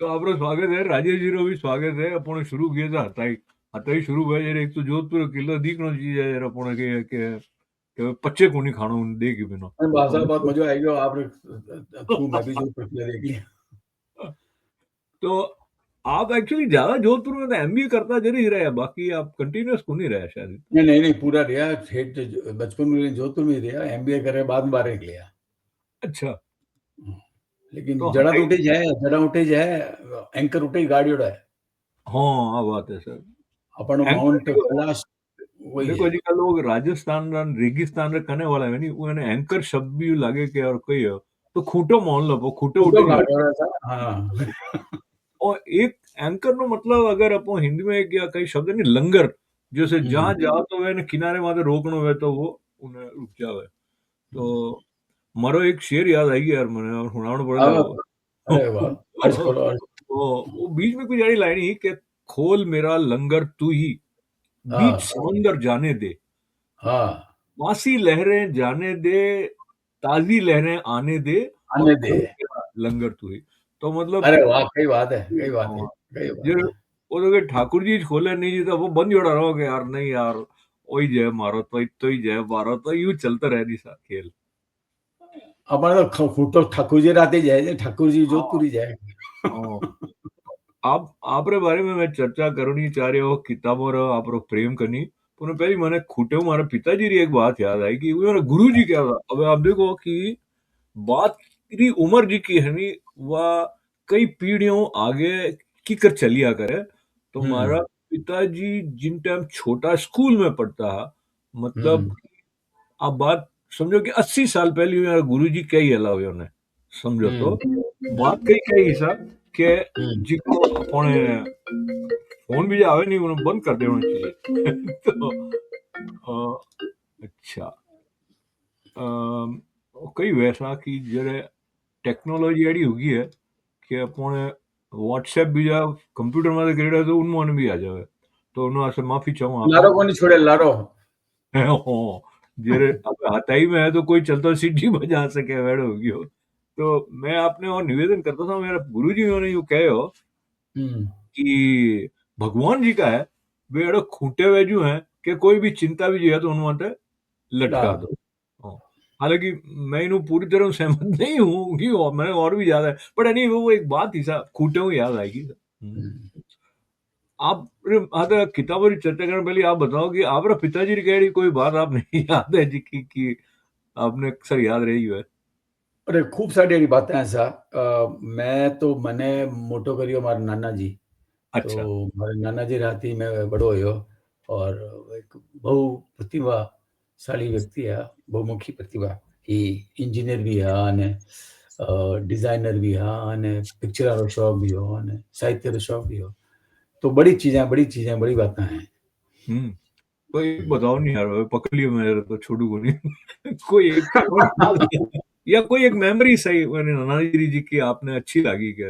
तो आपरो स्वागत है, राजेश जी रो भी स्वागत है। अपने शुरू किया था हताई शुरू हुआ जरे एक तो जोधपुर किलो दीखनो चीज है जरा अपने के पच्चे को नहीं खानो देगी बिना अरे भाई अब साहब बहुत मजा आएगा आपने थ्रू मैं भी जोधपुर किला देख लिया। तो आप एक्चुअली ज्यादा जोधपुर में तो एमबीए करता जरूर ही रहे, बाकी आप कंटिन्यूअस को नहीं रहे शायद। नहीं पूरा रहा ठेठ बचपन में जोधपुर में रहा एमबीए करे बाद में बाहर निकलिया। अच्छा। लेकिन तो जड़ा तो हताई उठे जाए एंकर उठे गाड़ी उड़ा है हाँ बात है सर। अपन एंकर माउंट कैलाश वही देखो है। जी का लोग राजस्थान रा रेगिस्तान रे कने वाला है नहीं वो एंकर शब्द भी लगे के और कोई हो तो खूंटो मान लो वो खूंटे फोटो उठे नहीं गाड़ी लगे। उड़ा था हाँ। और एक एंकर नो मतलब अगर अपन हिंदी में एक या कई शब्द नहीं लंगर जैसे जहां जाओ तो वे किनारे माथे रोकनो है तो वो उन्हें रुक जावे। तो मारो एक शेर याद आई यार मैंने और सुनाना पड़ेगा हाँ, वो। अरे वाह अर्ज करो अर्ज। वो बीच में कुछ यारी लाइन ही कि खोल मेरा लंगर तू ही बीच हाँ समंदर जाने दे हाँ मासी लहरें जाने दे ताजी लहरें आने दे और आने दे। खोल मेरा लंगर तू ही। तो मतलब अरे वाह कई बात है कई बात है हाँ, कई ये बात है। वो तो के ठाकुर जी खोले नहीं जी तो वो बंद जोड़ा रहो कि यार नहीं यार वही जय मारो तो ही जय मारो तो यूं चलता रह दी सा खेल। हमारे तो फोटो ठाकुर जी राते जाए ठाकुर जी हाँ जोधपुरी जाए। हाँ। आप आपरे बारे में मैं चर्चा करनी चाह रहे हो किताबों रो आप रो प्रेम करनी पुनः पहली मैंने खूटे हमारे पिताजी री एक बात याद आई कि वो मेरा गुरु जी क्या था। अब आप देखो कि बात री उम्र जी की है नी वह कई पीढ़ियों आगे की कर चलिया करे। तो हम्म हमारा पिताजी जिन टाइम छोटा स्कूल में पढ़ता मतलब हम्म आप बात समझो कि 80 साल पहले मेरा गुरु जी क्या ही अला हुए उन्हें समझो तो हम्म बात कई क्या ही सा के हम्म जी को अपने फोन भी जो आवे नहीं उन्हें बंद कर देना चाहिए। तो अच्छा अम, कई वैसा कि जरे टेक्नोलॉजी एडी होगी है कि अपने व्हाट्सएप भी जा कंप्यूटर में करेड़ा तो उनमें भी आ जावे तो उन्होंने से माफी चाहूँ लारो आपने। को नहीं छोड़े लारो। हाँ, जरे अब हथाई में है तो कोई चलता सीटी बजा सके वेड़ हो गयो। तो मैं आपने और निवेदन करता था मेरा गुरुजी ने यूं कहे हो हम्म कि भगवान जी का है वे एड़ो खूंटे हुए जो हैं कि कोई भी चिंता भी जो है तो उन्होंने लटका ला दो। हाँ, हालांकि मैं इन्हू पूरी तरह सहमत नहीं हूँ कि मैंने और भी ज्यादा है बट नहीं वो एक बात ही सा खूंटे हुए याद आएगी। हम्म। आप हाँ तो किताबों की चर्चा करने पहले आप बताओ कि आप पिताजी की कह रही कोई बात आप नहीं याद है जी की आपने अक्सर याद रही है। अरे खूब सारी एड़ी बातें हैं सा मैं तो मने मोटो करियो मारे नाना जी। तो अच्छा। मारे नाना जी राती मैं बड़ो हुयो और एक बहु प्रतिभाशाली व्यक्ति है बहुमुखी प्रतिभा ही इंजीनियर भी है अने डिजाइनर भी है अने पिक्चर रो शौक भी हो अने साहित्य रो शौक भी हो। तो बड़ी चीजें बड़ी बातें हैं। हम्म। तो एक बताओ नहीं यार पकड़ लियो मेरे तो छोटू को नहीं कोई एक पॉइंट याद है? या कोई एक मेमोरी सही मैंने नानाजी जी की आपने अच्छी लगी क्या।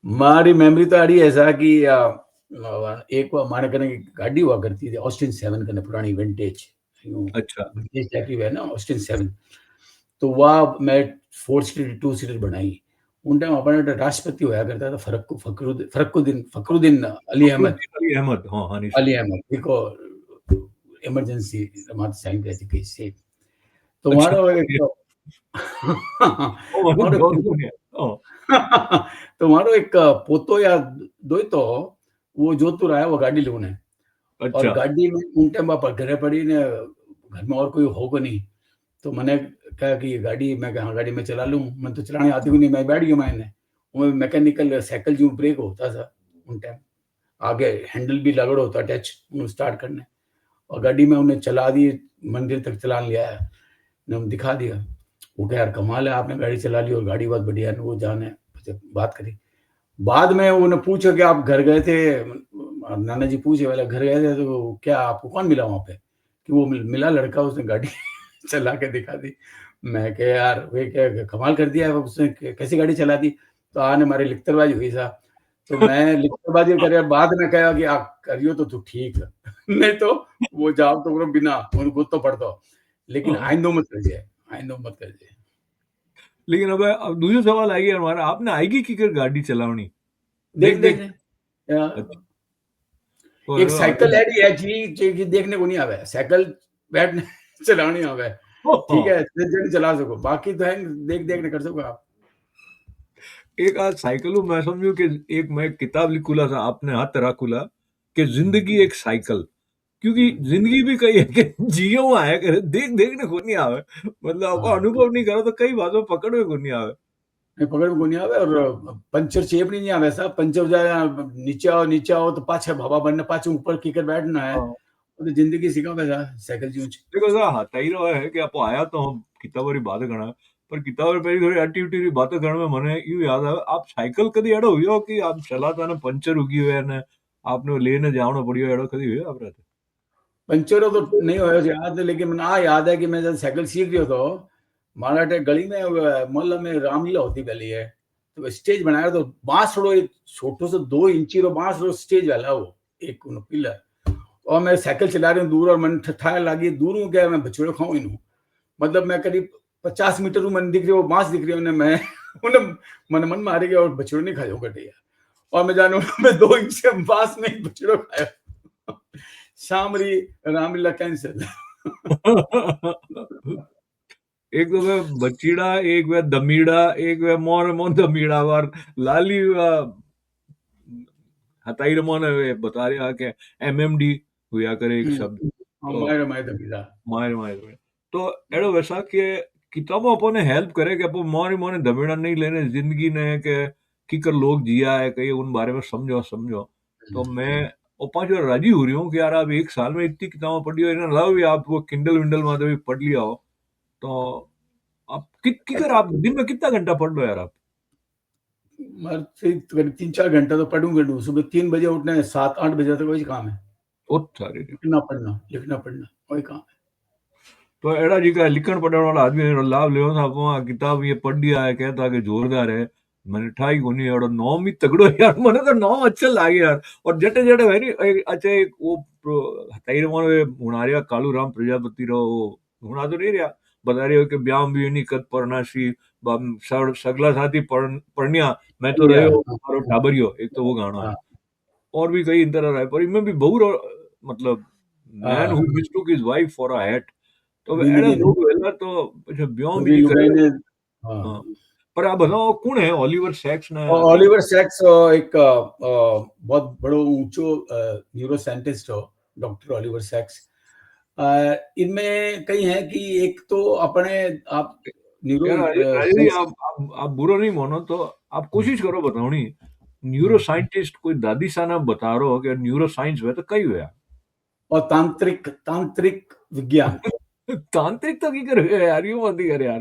मारी मेमोरी तो अड़ी ऐसा कि एक बार हमारे कने गाड़ी हुआ करती थी ऑस्टिन 7 कने पुरानी विंटेज यूं अच्छा। ब्रिटिश टाइप की है ना ऑस्टिन 7। तो वह मैं 4 सीटर 2 सीटर बनाई। उन टाइम अपने राष्ट्रपति होया करता था फखरुद्दीन अली अहमद। फखरुद्दीन अली अहमद हाँ हाँ अली निश्चय। अहमद देखो इमरजेंसी मात साइन रहती कई से। तो अच्छा मारो एक ओ माय मारो गॉड दुनिया ओ तो मारो एक पोतो या दोई तो वो जोधपुर आया वो गाड़ी लेने। और अच्छा गाड़ी में उन टाइम पर घरे पड़ी ने घर में और कोई होगा नहीं। तो मैंने कहा कि ये गाड़ी मैं कहा हाँ, गाड़ी में चला लूँ मैं तो चलाने आती भी नहीं मैं बैठ गया मैंने। वो मैकेनिकल साइकिल जो ब्रेक होता था उन टाइम आगे हैंडल भी लगड़ होता टच स्टार्ट करने। और गाड़ी में उन्हें चला दी मंदिर तक चला लिया है ने हम दिखा दिया। वो कह यार कमाल है आपने गाड़ी चला ली और गाड़ी बहुत बढ़िया है वो जाने बात करी। बाद में उन्हें पूछा कि आप घर गए थे नाना जी पूछे वाला घर गए थे तो क्या आपको कौन मिला वहां पे कि वो मिला लड़का उसने गाड़ी चला के दिखा दी। मैं क्या यार वे क्या कमाल कर दिया है उसने कैसी गाड़ी चला दी। तो आने हमारी लिखतरबाजी हुई सा। तो मैं लिखतरबाजी कर बाद में कहा कि आप करियो तो तू ठीक है नहीं तो वो जाओ तो बिना उनको तो पड़ता लेकिन हाँ। आइंदो मत कर जाए आइंदो मत कर जाए। लेकिन अब दूसरो सवाल आई गया हमारा, आपने आएगी की कर गाड़ी चलावनी देख देख देख देख? अच्छा, तो एक साइकिल है जी देखने को नहीं आवे, साइकिल बैठने चलानी आवे, ठीक है, जल्दी चला सको, बाकी तो है देख देख ने कर सको आप। एक आज साइकिल मैं समझू कि एक मैं किताब लिखूला था आपने हाथ राखूला कि जिंदगी एक साइकिल, क्योंकि जिंदगी भी कई है कि जियो आया करे देख देखने को नहीं आवे, मतलब आप हाँ, अनुभव नहीं करो तो कई बातों पकड़ में को नहीं आवे। नहीं पकड़ में को नहीं आवे और पंचर चेप नहीं आवे, ऐसा पंचर हो जाए, नीचे आओ तो पाछे हवा बनने, पाछे ऊपर कीकर बैठना है, हाँ। तो जिंदगी सिखावे साइकिल जूच। देखो सा हताई रो है कि आप आया तो हम किताबरी बात करना, पर किताबरी पहली थोड़ी एक्टिविटी री बात करने में मने यूं याद आवे, आप साइकिल कदी एड़ो हुयो कि आप चलाता ने पंचर उगी हुए ने आपने लेने जावनो पड़ियो, एड़ो कदी हुयो आप रहते? पंचर तो नहीं होयो याद, लेकिन मैंने याद है कि मैं जब साइकिल सीख रही तो मारा अटे गली में मोहल्ला में रामलीला होती पहले है, तो स्टेज बनाया तो बांस रो एक छोटो सो 2 इंची रो बांस रो स्टेज वाला वो एक पिलर, और मैं साइकिल चला रही हूँ दूर, और मन ठठाए लगी दूर हूँ क्या मैं बछड़ो खाऊं इनू, मतलब मैं करीब 50 मीटर हूँ, मन दिख रही वो बांस दिख रही है उन्हें, मैं उन्हें मन मन मारे गया और बछड़ो नहीं खाओ कटे यार, और मैं जानू मैं 2 इंच से बांस में बछड़ो खाया। शाम री रामलीला कैंसिल। एक तो वे बचीड़ा, एक वे दमीड़ा, एक वे मोर मोन दमीड़ा वार लाली हताई मोने वे बता रहा कि एमएमडी हुआ करे एक शब्द, तो मायर मायर दबीदा। मायर मायर तो एड़ो वैसा कि किताबों अपने हेल्प करे कि अपो मोरी मोने दमीड़ा नहीं लेने जिंदगी ने के किकर लोग जिया है कहीं उन बारे में समझो समझो, तो मैं और पांच बार राजी हो रही हूँ कि यार आप एक साल में इतनी किताबें पढ़ी हो, इन्हें लाओ भी आप वो किंडल विंडल में तो भी पढ़ लिया हो, तो आप किकर आप दिन में कितना घंटा पढ़ लो यार आप? मर से करीब 3-4 घंटा तो पढ़ूंगा, सुबह 3 बजे उठना है, 7-8 बजे तक वही काम है, बहुत सारे थे। लिखना पढ़ना वही काम है। तो एड़ा जी का लिखण पढ़ण वाला आदमी एड़ो लाभ लियो था, पोइ किताब ये पढ़ लिया है कहता कि जोरदार है, मैंने ठाई कोनी एड़ो नॉम ही तगड़ो है यार, मने तो नॉम अच्छा लागे यार, और जटे जटे वेरी अच्छा एक वो तईर मोने हुणारिया कालू राम प्रजापति रो हुणा तो नहीं रहा, बता रही हो कि ब्याम भी नहीं कद परनासी सगला साथी पढ़निया, मैं तो या रहो मारो टाबरियो, एक तो वो गाना है, हाँ, और भी कई तरह है, पर इनमें भी बहु मतलब मैन हु हाँ, mistook his wife for a hat, तो नींद एड़ा नहीं लोग वेला तो अच्छा ब्याह भी पूरी नहीं लुगाई करे। ने। हाँ, हाँ, पर आप बताओ कौन है ऑलिवर सैक्स ने और कई? ओलिवर सैक्स एक बहुत बड़ो ऊंचो न्यूरो साइंटिस्ट हो, डॉक्टर ओलिवर सैक्स। इनमें कई है कि एक तो अपने आप न्यूरो यार राजेश जी, साइंस। आप बुरा नहीं मानो तो आप कोशिश करो बताओनी, न्यूरो हम्म, साइंटिस्ट कोई दादी सा ना बता रहे हो कि न्यूरो साइंस हुआ तो कई हुआ? और तांत्रिक तांत्रिक विज्ञान, तांत्रिक तो की करे यार, यूं मत ही करे यार।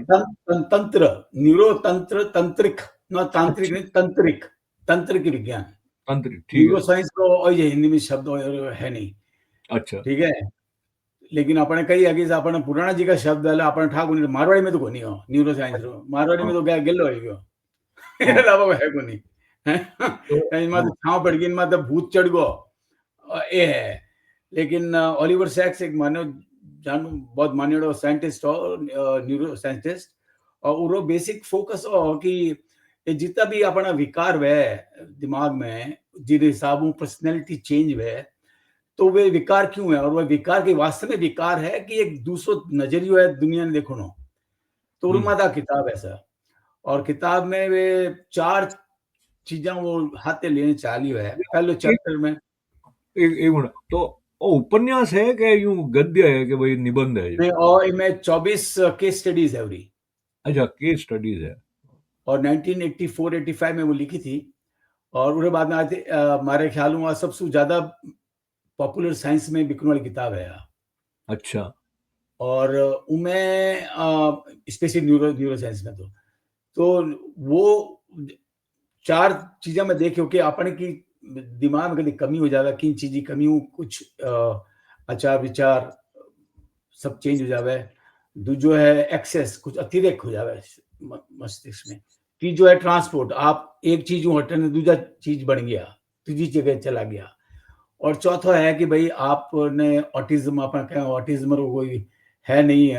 तंत्र, न्यूरो तंत्र, तंत्रिक, ना तांत्रिक अच्छा, नहीं, तंत्रिक, तंत्रिक विज्ञान। तांत्रिक ठीक न्यूरो है। साइंस तो और ये हिंदी में शब्द है नहीं, अच्छा, ठीक है, लेकिन अपने कई आगे से अपने पुराना जी का शब्द है, अपने ठाकुर नहीं, मारवाड़ी में तो कोई नहीं हो न्यूरो साइंस रो, मारवाड़ी में हाँ तो क्या गिल्लो है गयो। हाँ, अलावा है कोई नहीं तो हैं, इनमें तो हाँ छाव पड़ गई, इनमें तो भूत चढ़ गो, ये है। लेकिन ओलिवर सैक्स एक मानो जानू बहुत मान्यड़ो साइंटिस्ट हो, न्यूरो साइंटिस्ट, और उरो बेसिक फोकस हो कि ये जितना भी अपना विकार वे दिमाग में, जिन हिसाब पर्सनैलिटी चेंज वे, तो वे विकार क्यों है, और वह विकार के वास्तव में विकार है कि एक दूसरो नजरियो है दुनिया ने देखो नो, तो हम्म उर्मादा किताब ऐसा, और किताब में वे 4 चीजा वो हाथे लेने चालियो है पहले एक चैप्टर में। एक मिनट तो वो उपन्यास है कि यूं गद्य है कि भाई निबंध है ये? में और इनमें 24 केस स्टडीज है उरी, अच्छा, केस स्टडीज है। और 1984-85 में वो लिखी थी, और उसके बाद में आते हमारे ख्याल में सबसे ज्यादा पॉपुलर साइंस में बिकने वाली किताब है, अच्छा। और उनमें स्पेशली न्यूरो न्यूरो साइंस में तो वो 4 चीज़ें मैं देखियो कि अपने की दिमाग में कभी कमी हो जावे, किन चीज़ की कमी हो, कुछ आचार विचार सब चेंज हो जावे, दूजो है एक्सेस, कुछ अतिरेक हो जावे मस्तिष्क में, तीजो है ट्रांसपोर्ट, आप एक चीज हटने दूसरा चीज बन गया, तीजी जगह चला गया, और चौथा है कि भाई आपने ऑटिज्म, अपना क्या ऑटिज्म कोई है नहीं,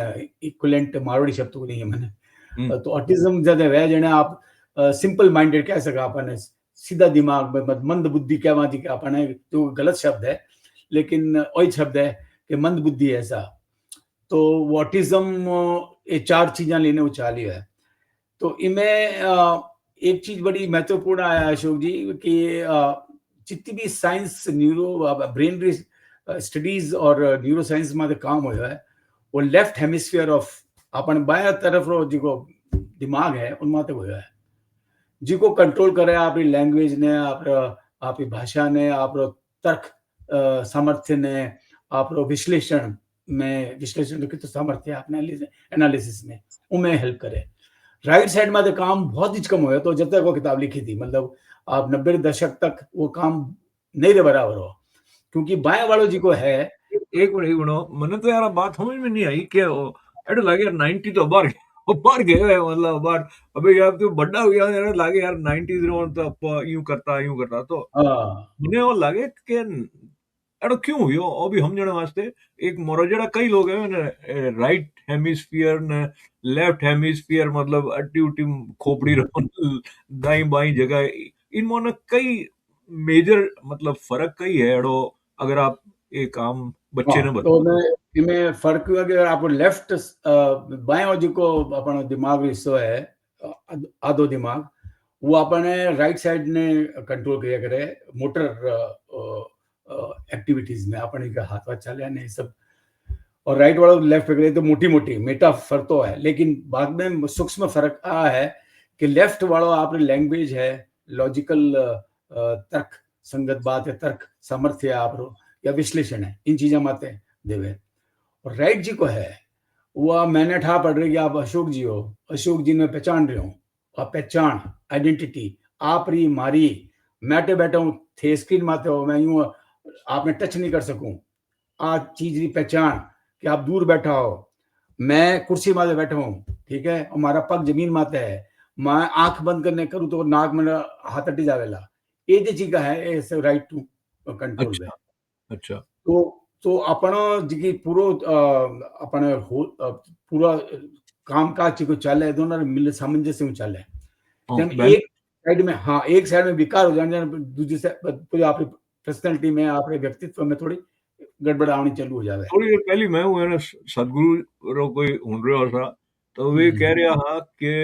इक्विवेलेंट मारवाड़ी शब्द को नहीं है मैंने, हम्म तो ऑटिज्म ज्यादा है जने आप सिंपल माइंडेड कह सका अपन सीधा दिमाग में मंद बुद्धि कहवा थी अपन जो गलत शब्द है लेकिन वही शब्द है कि मंद बुद्धि है ऐसा तो ऑटिज्म ये चार चीजें लेने उचाली है तो इनमें एक चीज बड़ी महत्वपूर्ण आया अशोक जी कि जितनी भी साइंस न्यूरो ब्रेन स्टडीज और न्यूरो साइंस में काम हुआ है वो लेफ्ट हेमिस्फीयर ऑफ अपन बाया तरफ रो जो दिमाग है उनमें तो हुआ है जिको कंट्रोल करे आपकी लैंग्वेज ने आपकी भाषा ने आप तर्क सामर्थ्य ने आप विश्लेषण में विश्लेषण तो सामर्थ्य आपने एनालिसिस में उनमें हेल्प करे राइट साइड में तो काम बहुत ही कम हुआ तो जब तक वो किताब लिखी थी मतलब आप 90 दशक तक वो काम नहीं रहे बराबर हो क्योंकि बाएं वालों जी को है एक मिनट मैंने तो यार बात समझ में नहीं आई क्या एड लगे यार 90 तो बाहर गए है मतलब बाहर अबे यार तू बड़ा हो गया यार लागे यार 90 तो यूं करता तो हाँ मुझे वो लगे कि एडो क्यों हुयो अभी हम जने वास्ते एक मोरो जड़ा कई लोग है ने राइट हेमिस्फीयर ने लेफ्ट हेमिस्फीयर मतलब अट्टी उट्टी खोपड़ी रो दाई बाई जगह इनमें ने कई मेजर मतलब फर्क कई है एडो अगर आप एक आम बच्चे ने हाँ तो बताओ मैं इनमें फर्क हुआ कि अगर आप लेफ्ट बाएं और जिको अपना दिमाग हिस्सो है आधो दिमाग वो अपने राइट साइड ने कंट्रोल किया करे मोटर एक्टिविटीज में अपने का हाथ वाथ चले नहीं सब और राइट वाला लेफ्ट पे करे तो मोटी मोटी मेटा फर्क तो है लेकिन बाद में सूक्ष्म फर्क आ है कि लेफ्ट वाला आपने लैंग्वेज है लॉजिकल तर्क संगत बात है तर्क सामर्थ्य है आप या विश्लेषण है इन चीजें माते देवे और राइट जी को है वो मैंने ठा पढ़ रही कि आप अशोक जी हो अशोक जी ने पहचान रहे हो आप पहचान आइडेंटिटी आप रही मारी मैटे बैठा हूँ थे स्क्रीन माते हो मैं यूं आपने टच नहीं कर सकूं आज चीज की पहचान कि आप दूर बैठा हो मैं कुर्सी माते बैठा हूँ ठीक है हमारा पग जमीन माते है मैं आंख बंद करने करूँ तो नाक में हाथ अटी जावेला ये जो चीज है राइट टू कंट्रोल में अच्छा अच्छा तो आपण जी पूरो आपण पूरा काम काज को चले दोनों मिल सामंजस्य में चले जब बैल एक साइड में हाँ एक साइड में विकार हो जाने दूसरी साइड पूरी आपकी पर्सनैलिटी में आपके व्यक्तित्व में थोड़ी गड़बड़ आनी चालू हो जावे थोड़ी देर पहले मैं हूँ ना सदगुरु रो कोई हुन रहो सा तो वे कह रहा हाँ कि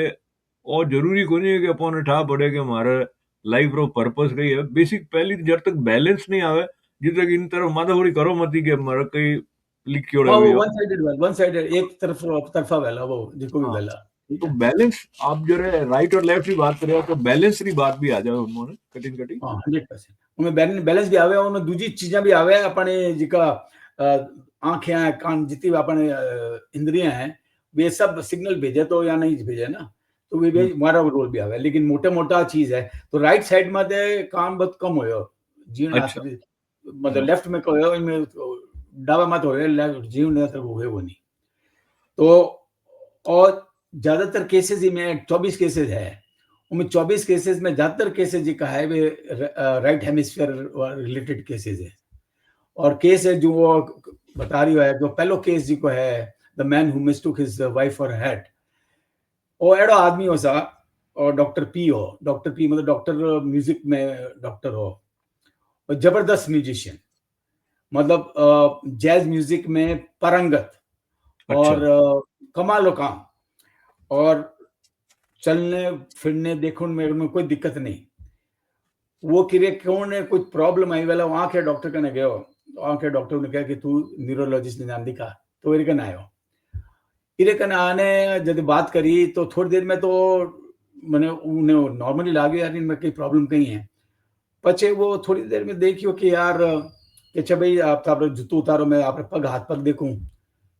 और जरूरी को नहीं है कि अपन ठा पड़े कि हमारे लाइफ रो पर्पस कही है बेसिक पहली जब तक बैलेंस नहीं आवे जिस तक इन तरफ माथा थोड़ी करो मती कि हमारा कहीं लिख हाँ वो हुई हो वन साइडेड एक तरफा वेला वो जिको भी हाँ वेला ठीक तो है बैलेंस आप जो है राइट और लेफ्ट की बात करें तो बैलेंस की बात भी आ जाए उन्होंने कठिन कठिन हाँ 100% उनमें बैलेंस भी आवे उनमें दूसरी चीजें भी आवे अपने जिका आंखें हैं कान जितनी भी अपने इंद्रियां हैं वे सब सिग्नल भेजे तो या नहीं भेजे ना तो वे भी हमारा रोल भी आवे लेकिन मोटा मोटा चीज है तो राइट साइड में दे काम बहुत कम होयो जीवन अच्छा मतलब लेफ्ट में कहो इनमें डाबा मत हो जीवन वो नहीं तो और ज्यादातर केसेस ही में 24 केसेस है उनमें 24 केसेस में ज्यादातर केसेस जी का है way right hemisphere related cases है और केस है जो वो बता रही है जो पहलो केस जी को है the man who mistook his wife for head वो एडो आदमी हो सा और डॉक्टर पी हो डॉक्टर पी मतलब डॉक्टर म्यूजिक में डॉक्टर हो और जबरदस्त म्यूजिशियन मतलब जैज म्यूजिक में पारंगत अच्छा और कमाल काम और चलने फिरने देखने में कोई दिक्कत नहीं वो किरे कौन है कुछ प्रॉब्लम आई वाला वहां के डॉक्टर कने गयो वहां के डॉक्टर ने कहा कि तू न्यूरोलॉजिस्ट ने जान दिखा तो इरे कने आयो इरे कने आने जब बात करी तो थोड़ी देर में तो मैंने उन्हें नॉर्मली लागे यार इनमें कोई प्रॉब्लम कहीं है पचे वो थोड़ी देर में देखियो कि यार कि अच्छा भाई आप जूतो उतारो मैं आप पग हाथ पग देखूं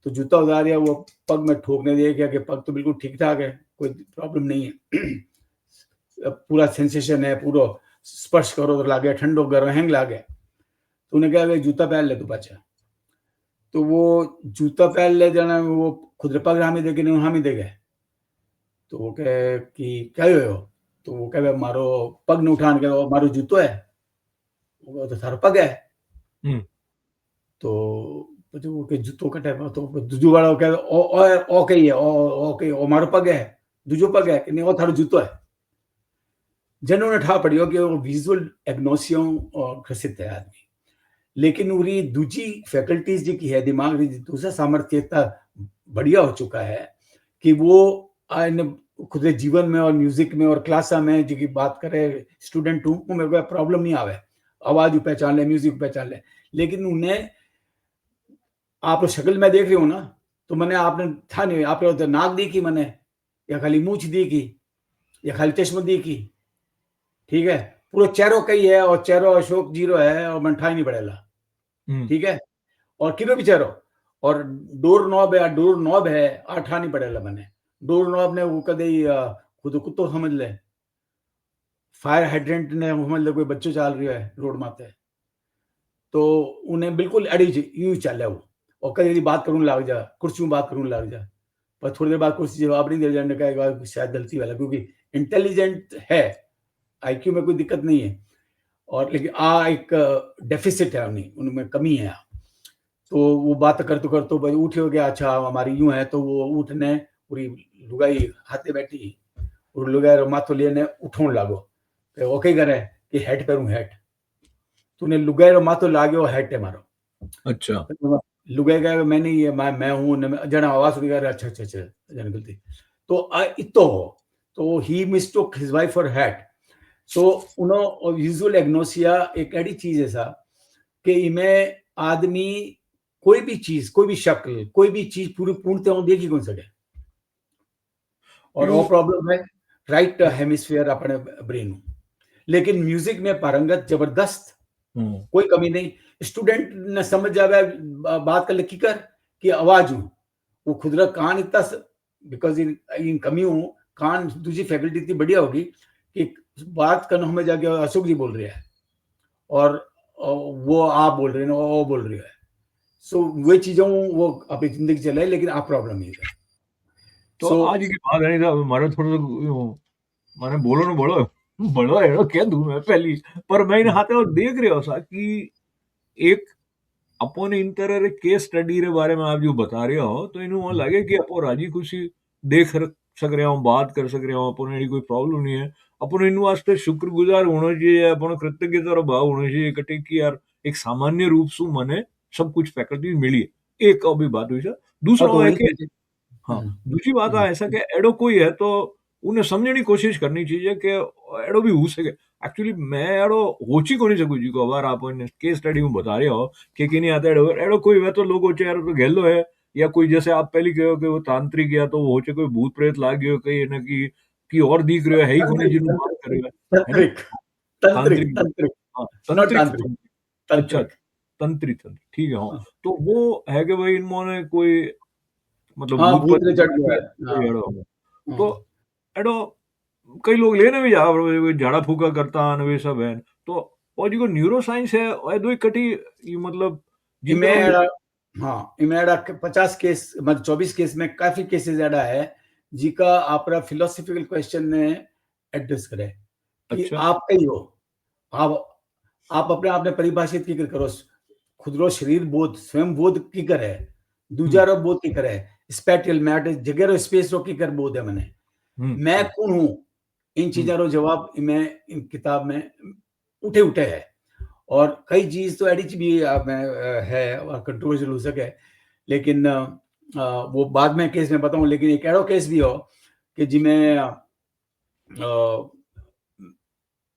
तो जूता उतार दिया वो पग में ठोकने दिया क्या कि पग तो बिल्कुल ठीक ठाक है कोई प्रॉब्लम नहीं है पूरा सेंसेशन है पूरा स्पर्श करो तो लागे ठंडो गर्म हैंग लागे तो उन्हें कहा जूता पहन ले तू पाचा तो वो जूता पहन ले जाना वो खुद पग हामी देखे नहीं हामी देखे तो वो कहे कि क्या हो तो वो कहे मारो पग ने उठान के मारो जूतो है वो तो थारो पग है तो પછી કે જૂતો કટે તો જુજુ વાળો કે ઓ ઓ ઓ કહીએ ઓ ઓ કહીએ ઓ મારો પગ है दूजो पग है कि नहीं वो थारो जूतो है जनो ने ठा पड़ियो कि वो विजुअल एग्नोसियो ग्रसित है आदमी लेकिन उरी दूजी फैकल्टीज जी की है दिमाग री दूसरा सामर्थ्य इतना बढ़िया हो चुका है कि वो खुद जीवन में और म्यूजिक में और क्लासा में जी की बात करे स्टूडेंट हूँ वो मेरे को प्रॉब्लम नहीं आवे आवाज पहचान ले म्यूजिक पहचान ले लेकिन उन्हें आप शक्ल में देख रहे हो ना तो मैंने आपने था नहीं आपने तो नाक देखी मैंने या खाली मूछ देखी या खाली चश्मा देखी ठीक है पूरा चेहरो कई है और चेहरो अशोक जीरो है और मन ठाई नहीं पड़ेगा ठीक है और किलो भी चेहरो और डोर नॉब है आठा नहीं पड़ेगा मैंने डोर नॉब ने वो कदे खुद कुत्तो समझ ले फायर हाइड्रेंट ने समझ ले कोई बच्चों चल रही है रोड माते तो उन्हें बिल्कुल अड़ी यूं चल वो और कभी बात करूँ लग जा कुर्सी में बात करूँ लग जा पर थोड़ी देर बाद कुर्सी जवाब नहीं दे जाने का शायद गलती वाला क्योंकि इंटेलिजेंट है आईक्यू में कोई दिक्कत नहीं है और लेकिन एक डेफिसिट है उन्हें उनमें कमी है तो वो बात करते करते भाई उठे हो गया अच्छा हमारी यूं है तो वो उठने पूरी लुगाई हाथे बैठी और लुगाई माथो लेने उठों लागो तो ओके करे कि हेड करूं हेड तूने लुगाई रो माथो लाग्यो हेड है मारो अच्छा लुगाई का मैंने ये मैं हूं जना आवाज सुनी अच्छा अच्छा अच्छा जन गलती तो इतो हो तो he mistook his wife for head so उनो विजुअल एग्नोसिया एक ऐसी चीज है सा कि इमें आदमी कोई भी चीज कोई भी शक्ल कोई भी चीज पूरी पूर्णतः देखी कौन सके और वो प्रॉब्लम है राइट हेमिस्फीयर अपने ब्रेन लेकिन म्यूजिक में पारंगत जबरदस्त कोई कमी नहीं स्टूडेंट ने समझ जावे बात कर लिखी कर कि आवाज हूं वो खुदरा कान इतना बिकॉज इन कमी हूं कान दूसरी फैकल्टी इतनी बढ़िया होगी कि बात करना हमें जाके अशोक जी बोल रहे हैं और वो आप बोल रहे हैं वो बोल रहे हैं सो वे चीजों वो अपनी जिंदगी चले लेकिन आप प्रॉब्लम नहीं है तो आज की बात है नहीं मारे थोड़ा माने बोलो ना बड़ो बड़ो है क्या दूं मैं पहली पर मैं इन हाथे और देख रहे हो सा कि एक अपन इन तरह रे केस स्टडी रे बारे में आप जो बता रहे हो तो इन्हों लगे कि अपन राजी खुशी देख सक रहे हो बात कर सक रहे हो अपन एडी कोई प्रॉब्लम नहीं है अपन इन वास्ते शुक्रगुजार होना चाहिए अपन कृतज्ञता रो भाव होना चाहिए कटे कि यार एक सामान्य रूप से मने सब कुछ फैकल्टी मिली है एक अभी बात हुई है दूसरा है कि हाँ दूसरी बात है ऐसा कि एडो कोई है तो उन्हें समझने की कोशिश करनी चाहिए कि एडो भी हो सके एक्चुअली मैं एडो होची को नहीं सकूं जी को अगर आप केस स्टडी में बता रहे हो कि नहीं आता एडो एडो कोई है तो लोग होचे यार तो गेलो है या कोई जैसे आप पहले कहो कि वो तांत्रिक या तो वो होचे कोई भूत प्रेत लाग गयो कहीं ना कि और दिख रहे है ही कोनी जिन्हों बात कर रहे है ना तंत्रिक तंत्रिक तांत्रिक तंत्रिक हाँ नॉट तंत्रिक तांत्रिक अच्छा तंत्रिक तंत्रिक ठीक है हाँ तो वो है कि भाई इन्होंने कोई मतलब हाँ भूत भूत ने चढ़ गया कोई एडो हाँ तो एडो कई लोग लेने भी जा झाड़ा फूका करता वे सब है तो और जो न्यूरो साइंस है वो दो कटी ये मतलब जिन इमें तरह हाँ इमें 50 केस मतलब 24 केस में काफी केसेस ऐसा है जिका आपरा फिलोसॉफिकल क्वेश्चन ने एड्रेस करे कि अच्छा आप कई हो आप अपने आप ने परिभाषित की करो खुद रो शरीर बोध स्वयं बोध की करे दूजा रो बोध की करे स्पेटियल मैटर जगह रो स्पेस रो की कर बोध है मैंने मैं कौन हूं इन चीजों रो जवाब मैं इन किताब में उठे उठे है और कई चीज तो एडिच भी है और कंट्रोवर्शियल हो सके लेकिन वो बाद में केस में बताऊं लेकिन एक एड़ो केस भी हो कि जिमें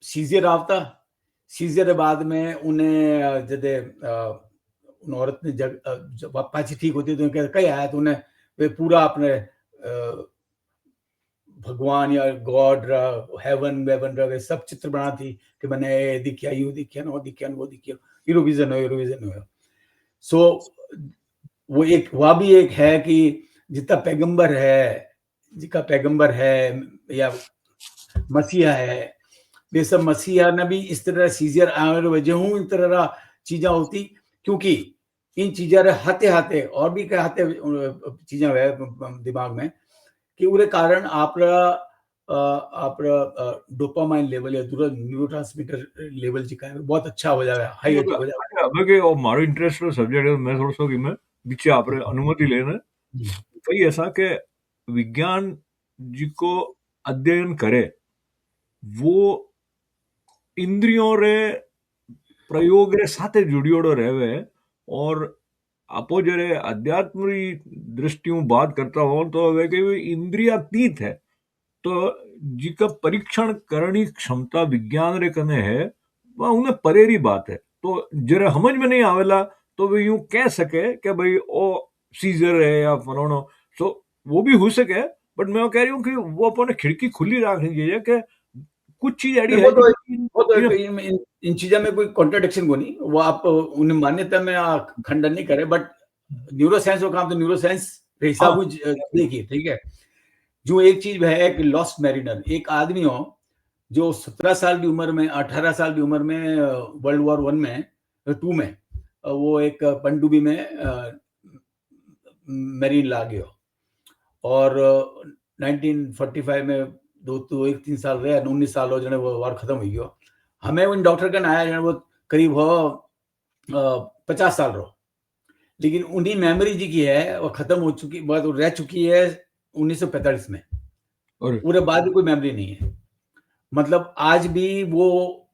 सीजर आवता सीजर के बाद में उन्हें जदे उन औरत ने जब पाची ठीक होती तो कहीं आया तो उन्हें वे पूरा अपने भगवान या गॉड हेवन वेवन वे सब चित्र बना थी कि मैंने दिखिया यू दिखिया वो दिखिया वो दिखिया यूरोविजन हो सो वो एक वह भी एक है कि जितना पैगंबर है जिसका पैगंबर है या मसीहा है वे सब मसीहा ने भी इस तरह सीजर आने वजह हूँ इन तरह चीजा होती क्योंकि इन चीजा हाथे हाथे और भी हाथे चीजा है दिमाग में कि उरे कारण आप डोपामाइन लेवल या दूसरा न्यूरोट्रांसमीटर लेवल जी का है बहुत अच्छा हो जाए हाई हो जाए अब के और मारो इंटरेस्ट सब्जेक्ट है मैं थोड़ा सा कि मैं बीच आपरे अनुमति लेने कई ऐसा के विज्ञान जिको अध्ययन करे वो इंद्रियों रे प्रयोग रे साथे जुड़ियोड़ो रहवे। और आपो जरे अध्यात्म री दृष्टियों बात करता हो तो वे के इंद्रियातीत है। तो जिका परीक्षण करनी क्षमता विज्ञान रे कने है वह उन्हें परेरी बात है। तो जरा समझ में नहीं आवेला तो वे यूं कह सके कि भाई ओ सीजर है या फलानो। तो वो भी हो सके, बट मैं कह रही हूँ कि वो अपने खिड़की खुली रखनी चाहिए कि कुछ चीज ऐसी नहीं, है वो तो इन चीजों में कोई कॉन्ट्रडिक्शन को नहीं, वो आप उन मान्यता में खंडन नहीं करे, बट न्यूरो साइंस को काम तो न्यूरो साइंस के हिसाब हाँ, देखिए, ठीक है। जो एक चीज है कि लॉस्ट मैरिनर, एक आदमी हो जो 17 साल की उम्र में, 18 साल की उम्र में वर्ल्ड वॉर 1 में 2 में वो एक पनडुब्बी में मेरीन ला गयो और 1945 में दो एक 3 साल रहे, 19 साल हो जने वो वार खत्म हो गयो। हमें उन डॉक्टर का आया जने वो करीब हो 50 साल रो, लेकिन उन्हीं मेमोरी जी की है वो खत्म हो चुकी, बात रह चुकी है 1945 में, और पूरे बाद भी कोई मेमोरी नहीं है। मतलब आज भी वो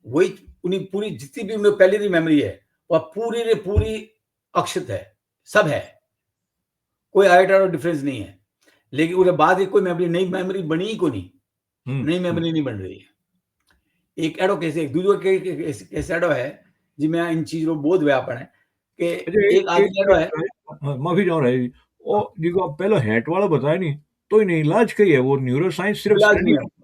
वही उन्हीं पूरी जितनी भी उन्हें पहले की मेमोरी है वह पूरी रे पूरी अक्षत है, सब है, कोई आइटा और डिफरेंस नहीं है। लेकिन उसके बाद कोई मेमोरी, नई मेमोरी बनी ही को नहीं, नई मेमोरी नहीं बन रही है। एक एडो कैसे एक दूसरे कैसे एडो है जिसमें इन चीजों बोध हुआ अपन है कि एक आदमी एडो है, माफी चाहूँ रहा जी। ओ जिको आप पहले हेट वाला बताया नहीं तो इन्हें इलाज कही है वो न्यूरो साइंस सिर्फ इलाज स्टडी नहीं है।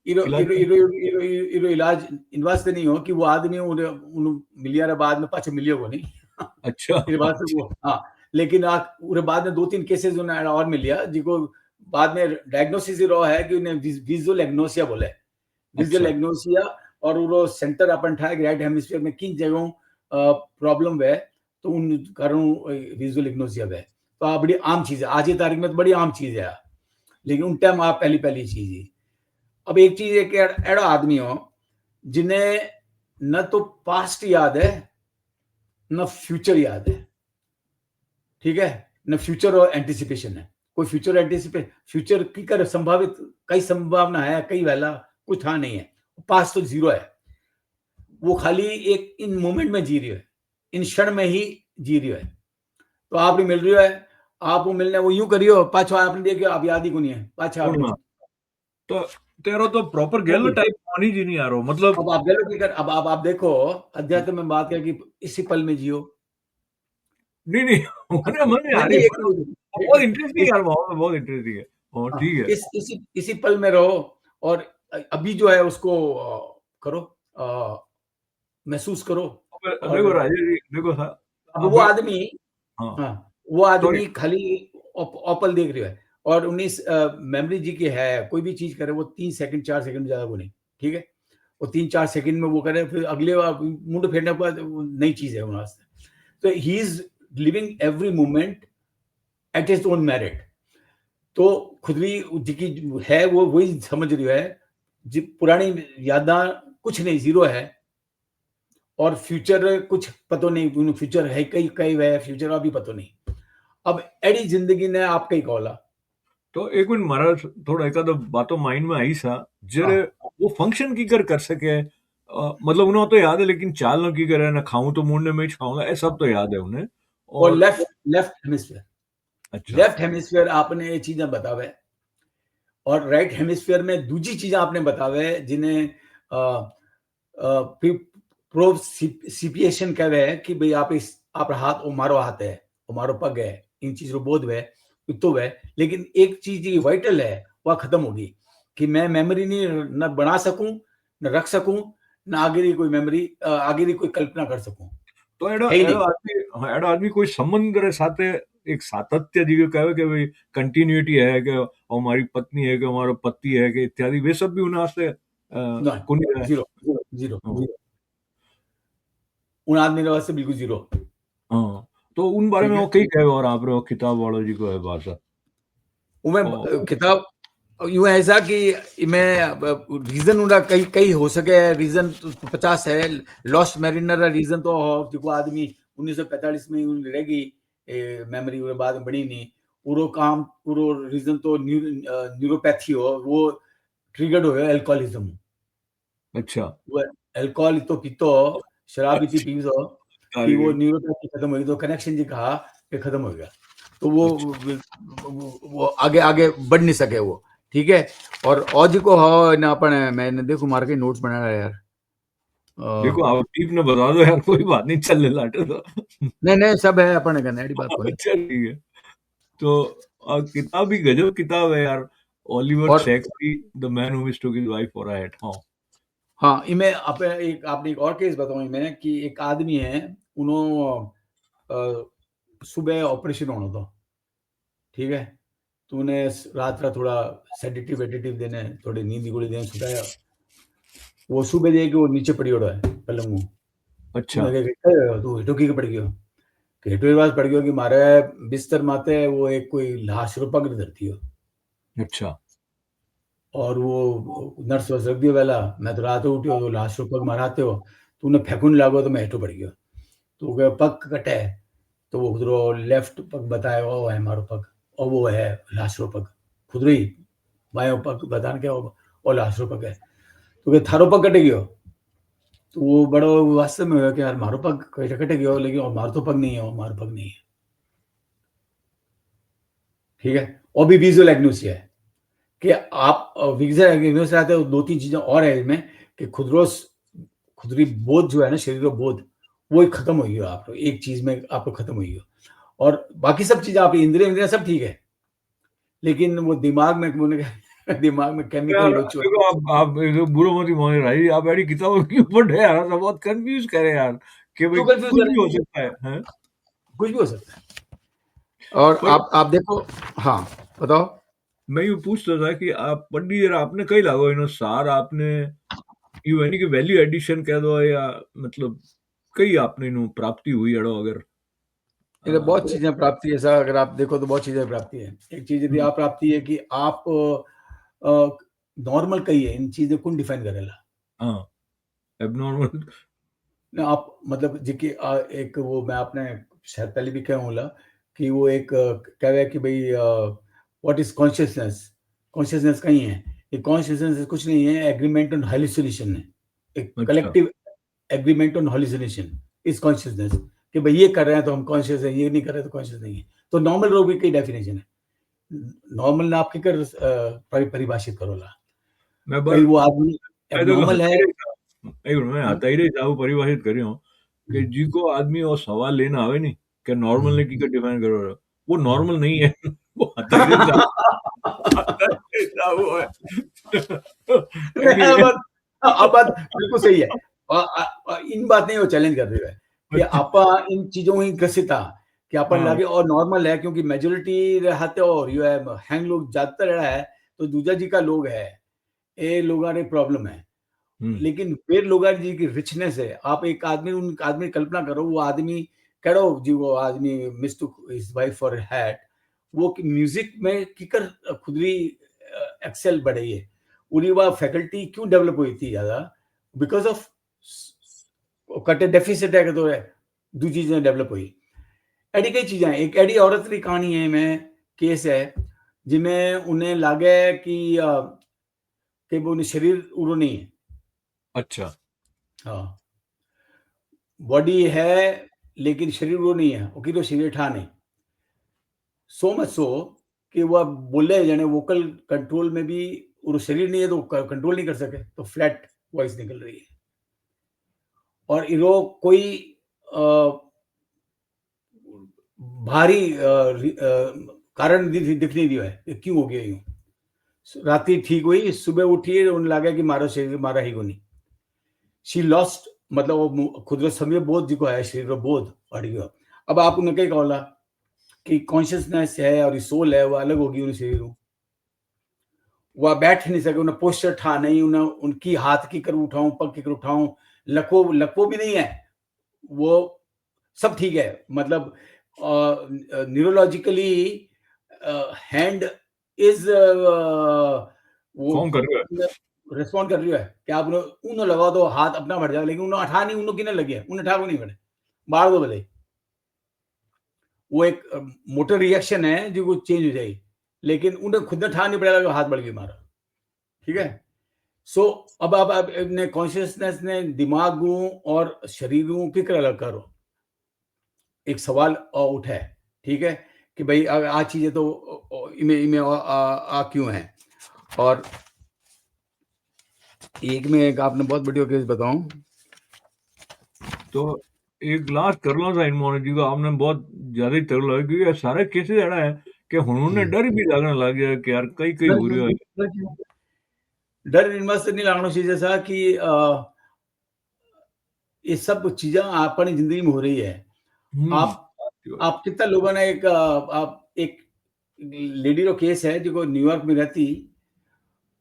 इरो इलाज इरो इरो इरो इरो इलाज इन वास्ते नहीं हो कि वो आदमी उन मिलिया बाद में पाछो मिलियो को नहीं अच्छा इस बात से वो, हाँ, लेकिन पूरे बाद में 2-3 केसेस उन्हें और मिलिया जिको बाद में डायग्नोसिस रो है कि उन्हें विजुअल एग्नोसिया बोले, विजुअल अच्छा एग्नोसिया। और वो सेंटर अपन ठाए राइट हेमिस्फीयर में किन जगहों प्रॉब्लम है तो उन कारण विजुअल एग्नोसिया है। तो बड़ी आम चीज है आज की तारीख में, तो बड़ी आम चीज है, लेकिन उन टाइम आप पहली पहली चीज है। अब एक चीज है कि एड़ा आदमी हो जिन्हें न तो पास्ट याद है न फ्यूचर याद है, ठीक है, न फ्यूचर और एंटिसिपेशन है। कोई फ्यूचर एंटिसिपेट फ्यूचर की कर संभावित कई संभावना है, कई वाला कुछ था नहीं है, पास्ट तो जीरो है। वो खाली एक इन मोमेंट में जी रही है, इन क्षण में ही जी रही है। तो आप मिल रही है, आप वो मिलने वो यूं करियो पाछो आपने देखियो आप याद ही को नहीं है पाछा आप पूर्ण तो तेरा तो प्रॉपर गेल टाइप पानी जी नहीं आ रहा मतलब। अब आप गलत नहीं कर, अब आप देखो अध्यात्म में बात है कि इसी पल में जियो। नहीं नहीं मैंने मैंने आ रही नहीं, बहुत इंटरेस्टिंग यार, बहुत इंटरेस्टिंग है। और ठीक है इसी पल में रहो और अभी जो है उसको करो, महसूस करो। और देखो राजेश जी देखो अब अब वो आदमी, हाँ हाँ, वो सॉरी आदमी खाली ओपल देख रहा है और 19 मेमोरी जी की है, कोई भी चीज करे वो 3 सेकंड 4 सेकंड ज्यादा वो नहीं, ठीक है, वो 3-4 सेकंड में वो करे, फिर अगले मुंड फेरने के बाद नई चीज है उनसे। तो he is living every moment at his own merit. तो खुद भी जिकी है वो वही समझ रही है, पुरानी यादा कुछ नहीं, जीरो है, और फ्यूचर कुछ पता नहीं, फ्यूचर है कई कई है फ्यूचर अभी पता नहीं। अब एडी जिंदगी ने आप कई कॉला तो एक मिनट मारा थोड़ा एक आध बातों माइंड में आई सा जरे हाँ वो फंक्शन की कर सके मतलब उन्हें तो याद है लेकिन चाल न की करे ना खाऊं तो मुंडे में ही खाऊंगा ये सब तो याद है उन्हें। और और लेफ्ट लेफ्ट हेमिस्फीयर, अच्छा लेफ्ट हेमिस्फीयर आपने ये चीजें बतावे और राइट हेमिस्फीयर में दूसरी चीजें आपने बतावे जिन्हें प्रोसिपिएशन कह रहे हैं कि भाई आप इस आप हाथ उमारो हाथ है उमारो पग है, इन चीजों बोध है तो है। लेकिन एक चीज वाइटल है वह खत्म होगी कि मैं मेमोरी नहीं न बना सकूं न रख सकूं न आगे की कोई मेमोरी आगे की कोई कल्पना कर सकूं, तो एडो है ही एडो नहीं। आदमी एडो आदमी कोई संबंध रे साथे एक सातत्य जी कहे कि भाई कंटिन्यूटी है कि हमारी पत्नी है कि हमारा पति है कि इत्यादि वे सब भी उन्हें से कुनी है। जीरो जीरो हाँ उन आदमी के वास्ते बिल्कुल जीरो, हाँ। तो उन बारे ठीक में है। वो कई कहे और आप रे वो किताब वालों जी को है भाषा मैं किताब यूं ऐसा कि मैं रीजन उनका कई कई हो सके, रीजन तो 50 है। लॉस्ट मैरिनर रीजन तो हो जो आदमी 1945 में रहेगी मेमोरी बाद में बनी नहीं, पूरो काम पूरो रीजन तो न्यूरोपैथी हो वो ट्रिगर्ड हो एल्कोहलिज्म अच्छा वो अल्कोहल तो पीतो शराब इतनी अच्छा पीतो कि सारी वो गई न्यूरोपैथी खत्म हो गई तो कनेक्शन जी कहा कि खत्म हो गया तो अच्छा वो आगे आगे बढ़ नहीं सके वो ठीक है और जी को हो ना अपन मैंने देखो मार के नोट्स बना रहा है यार देखो अ, आप टीप ने बता दो यार कोई बात नहीं चलने लाटे तो नहीं नहीं सब है अपन करने वाली बात को नहीं अच्छा ठीक है तो किताब भी गजब किताब है यार ओलिवर और सैक्सपी the man who mistook his wife for a hat हाँ हाँ इनमें आपने एक और केस बताऊं इनमें कि एक आदमी है उन्होंने सुबह ऑपरेशन होना था ठीक है तो उन्हें रात का थोड़ा सेडेटिव वेडेटिव देने थोड़ी नींद की गोली देने सुटाया वो सुबह देख के वो नीचे पड़ी ओड़ा है पलंग में अच्छा उन्हें कहा तू हेठो की पड़ गयो कि हेठो ये बात पड़ गयो कि मारे बिस्तर माते वो एक कोई लाश रो पग धरती हो अच्छा और वो नर्स वर्स रख दियो पहला मैं तो रात को उठ्यो तो लाश रो पग माराते हो तो उन्हें फेंकून लागो तो मैं हेठो पड़ गयो तो वो पग कटे तो वो खुदरो लेफ्ट पग बताए वो है मारो पग और वो है लाश रो पग खुदरो ही बायो पग बताने के वो लाश रो पग है तो के थारो पग कटे गयो तो वो बड़ो वास्तव में हुआ कि यार मारो पग कटे गयो लेकिन और मारो तो पग नहीं है और मारो पग नहीं है ठीक है और भी विजुअल एग्नोसिया है कि आप विजुअल एग्नोसिया आते हैं दो तीन चीजें और है इसमें कि खुदरी बोध जो है ना शरीर बोध वो ही खत्म हो गया आपको एक चीज में आपको खत्म हो गया और बाकी सब चीजें आपकी इंद्रिया इंद्रिया सब ठीक है लेकिन वो दिमाग में दिमाग में केमिकल यार लोचो देखो आप बुरो मत ही माने भाई आप ऐसी किताबों के ऊपर है यार सब बहुत कंफ्यूज करे यार कि भाई क्यों कंफ्यूज कुछ कर भी रहे हो हैं सकता है हैं कुछ भी हो सकता है और पर आप देखो हाँ बताओ मैं यूं पूछता था कि आप पंडित जी आपने कई लागो इनो सार आपने यूं यानी कि वैल्यू एडिशन कह दो या मतलब कई आपने इनो प्राप्ति हुई अड़ो अगर ये तो बहुत तो चीजें प्राप्ति है सर अगर आप देखो तो बहुत चीजें प्राप्ति है एक चीज यदि आप प्राप्ति है कि आप नॉर्मल कही है इन चीजें कौन डिफाइन करेला हाँ एबनॉर्मल ना आप मतलब जी एक वो मैं आपने शायद पहले भी कहा हूँ कि वो एक कह रहा है कि भाई व्हाट इज कॉन्शियसनेस कॉन्शियसनेस कहीं है ये कॉन्शियसनेस कुछ नहीं है एग्रीमेंट ऑन हेलुसिनेशन है एक अच्छा collective agreement on hallucination is consciousness कि भाई ये कर रहे हैं तो हम कॉन्शियस है ये नहीं कर रहे तो कॉन्शियस नहीं है तो नॉर्मल रोग की डेफिनेशन है नॉर्मल ना आपके कर परिभाषित करो ला मैं बर भाई वो आदमी मैं देखो एबनॉर्मल है हताई रही था एक मिनट मैं हम्म, हताई रही था वो परिभाषित करियो कि हम्म, जी को आदमी और सवाल लेना आवे नहीं कि नॉर्मल हम्म। ने की का डिफाइन करो वो हम्म। नॉर्मल नहीं है वो हताई रही था हताई रही था वो है नहीं, एनीवे अब बात बिल्कुल सही है इन बात नहीं वो चैलेंज कर रही है कि अच्छा आप इन चीजों ही ग्रसित था कि अपन हाँ लगे और नॉर्मल है क्योंकि मेजोरिटी रहते और यू है हैंग लोग ज्यादातर रहा है तो दूजा जी का लोग है ये लोगों ने प्रॉब्लम है हम्म लेकिन फिर लोग जी की रिचनेस है आप एक आदमी उन आदमी की कल्पना करो वो आदमी कहो जी वो आदमी मिस्टूक हिज वाइफ फॉर हैट वो म्यूजिक में किकर खुदरी एक्सेल बढ़ी है उन्हीं वह फैकल्टी क्यों डेवलप हुई थी ज्यादा बिकॉज ऑफ कटे डेफिसिट है तो है दो चीजें डेवलप हुई एडी कई चीजें हैं एक एडी औरत की कहानी है में केस है जिनमें उन्हें लागे कि वो उन्हें शरीर उड़ो नहीं है अच्छा हाँ बॉडी है लेकिन शरीर वो नहीं है वो तो शरीर ठा नहीं सो मच सो कि वह बोले जाने वोकल कंट्रोल में भी और शरीर नहीं है तो कंट्रोल नहीं कर सके तो फ्लैट वॉइस निकल रही है और इरो कोई अ, भारी कारण दिख नहीं दिया है कि क्यों हो गया यूं राती ठीक हुई सुबह उठी उन्हें लगा कि मारा शरीर मारा ही को नहीं शी लॉस्ट मतलब वो खुद समय बोध जी को है शरीर बोध अड़ गया अब आप उन्हें कहीं कहला कि कॉन्शियसनेस है और सोल है वो अलग होगी उन शरीर वह बैठ नहीं सके उन्हें पोस्टर ठा नहीं उन्हें उनकी हाथ की कर उठाऊं पग की कर उठाऊं लको लको भी नहीं है वो सब ठीक है मतलब न्यूरोलॉजिकली हैंड इज वो फॉर्म कर रहे हो रिस्पॉन्ड कर रही है कि आप उन्हें लगा दो हाथ अपना बढ़ जाएगा लेकिन उन्हें अठा नहीं उन्हें किने लगे उन्हें ठाको नहीं बढ़े बाढ़ दो भले वो एक मोटर रिएक्शन है जो चेंज हो जाएगी, लेकिन उन्हें खुद ने ठा नहीं पड़ेगा, हाथ बढ़ गई मारा, ठीक है। सो अब आप अपने कॉन्शियसनेस ने दिमागों और शरीरों की अलग करो, एक सवाल उठा है, ठीक है, कि भाई आ चीजें तो इमे इमे आ क्यों है। और एक में एक आपने बहुत बढ़िया केस बताऊं तो एक लास्ट कर लो सा इनमोने जी को आपने बहुत ज्यादा ही तर लगा, क्योंकि सारे केसेस ऐसा है कि उन्होंने डर भी लगने लग गया कि यार कई कई हो रही है। डर इनमें नहीं लागना चाहिए, जैसा कि ये सब चीजें अपनी जिंदगी में हो रही है। आप कितना लोगों ने आप एक लेडी रो केस है जो न्यूयॉर्क में रहती,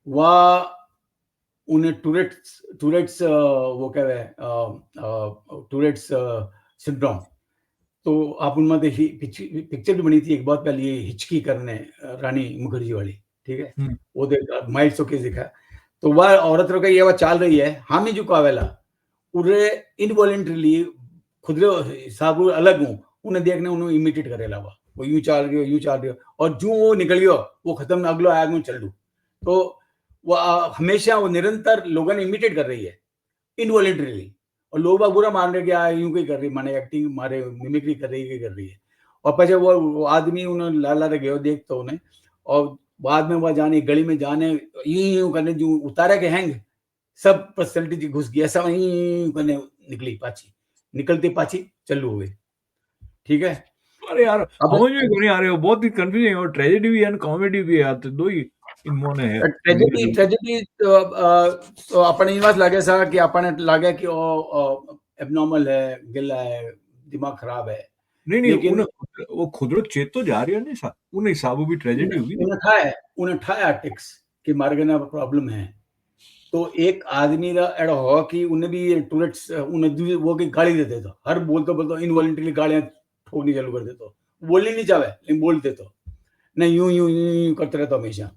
वह उन्हें टूरेट्स वो क्या है टूरेट्स सिंड्रोम। तो आप उनमें देखिए पिक्चर भी बनी थी एक बहुत पहले, ये हिचकी करने रानी मुखर्जी वाली, ठीक है, वो देख माइल्ड केस दिखा। तो वह औरत रो ये वह चाल रही है हामी जो कावेला उरे इनवॉलेंटरीली खुद साबु अलग हूँ उन्हें देखने उन्हें इमिटेट करे लावा, वो यूं चाल रही हो यूं चाल रही हो, और जो वो निकल गयो वो खत्म अगलो आया चल लू। तो वो हमेशा वो निरंतर लोगों ने इमिटेट कर रही है इनवॉलेंटरीली, और लोग बुरा मान रहे कि यूं कहीं कर रही, माने एक्टिंग मारे मिमिक्री कर रही कर रही है। और पीछे वो आदमी उन्हें लाला गयो देख तो उन्हें, और बाद में वह जाने गली में जाने यूं करने जो उतारे के हैंग सब पर्सनैलिटी घुस गई, ऐसा वहीं करने निकली पाची, निकलती पाची चालू हुए, ठीक है। अरे यार समझ में क्यों नहीं आ रहे हो, बहुत ही कंफ्यूजिंग, और ट्रेजेडी भी है कॉमेडी भी है, तो दो ही इनमोने है। ट्रेजेडी तो अपने इनवास लागे सा कि अपने लागे कि वो एबनॉर्मल है, गिला है, दिमाग खराब है। नहीं लेकिन वो खुद चेत तो जा रही है नहीं सा उन्हें हिसाबों भी ट्रेजेडी हुई उन्हें ठाया टिक्स कि मार्गना प्रॉब्लम है। तो एक आदमी का एड़ा हो कि उन्हें भी टूरेट्स उन्हें वो की गाली दे देता, हर बोलते इनवॉलेंटरी गालियां ठोकनी चालू कर देता, बोलनी नहीं चाहे लेकिन बोलते तो नहीं, यूं यूं यूं करते रहता हमेशा।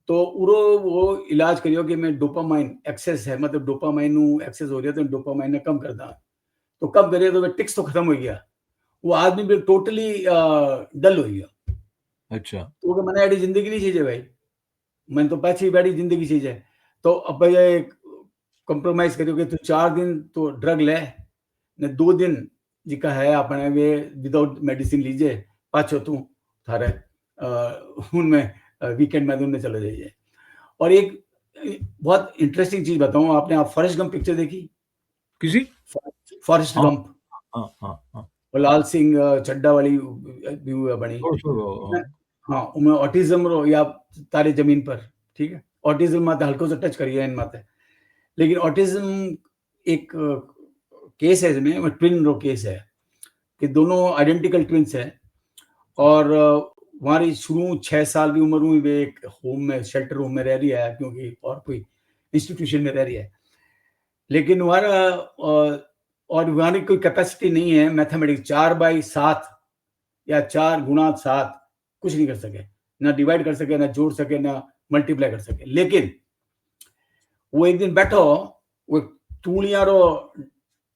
तो उरो वो इलाज करियो कि मैं डोपामाइन एक्सेस है, मतलब डोपामाइन एक्सेस हो रहा है तो डोपामाइन ने कम करता, तो कम करिए तो टिक्स तो खत्म हो गया, वो आदमी भी टोटली डल हो गया। अच्छा, तो मैंने ऐसी जिंदगी नहीं चाहिए भाई, मैंने तो पैसे बैठी जिंदगी चाहिए। तो अब भैया कॉम्प्रोमाइज करियो कि तू 4 दिन तो ड्रग ले ने 2 दिन जिका है अपने वे विदाउट मेडिसिन लीजिए, पाछो तू थारे उनमें वीकेंड में उनमें चले जाइए। और एक बहुत इंटरेस्टिंग चीज बताऊं, आपने आप फॉरेस्ट गंप पिक्चर देखी? किसी फॉरेस्ट हाँ गंप, हाँ हाँ हाँ वो लाल सिंह चड्डा वाली भी बनी। हाँ, उनमें ऑटिज्म रो या तारे जमीन पर, ठीक है, ऑटिज्म माते हल्को से टच करिए इन माते, लेकिन ऑटिज्म एक केस है इसमें, ट्विन रो केस है कि दोनों आइडेंटिकल ट्विंस हैं, और हमारी शुरू 6 साल की उम्र में वे एक होम में शेल्टर होम में रह रही है, क्योंकि और कोई इंस्टीट्यूशन में रह रही है, लेकिन हमारा और हमारी कोई कैपेसिटी नहीं है मैथमेटिक्स 4/7 या 4 × 7 कुछ नहीं कर सके, ना डिवाइड कर सके, ना जोड़ सके, ना मल्टीप्लाई कर सके। लेकिन वो एक दिन बैठो, वो तूलिया रो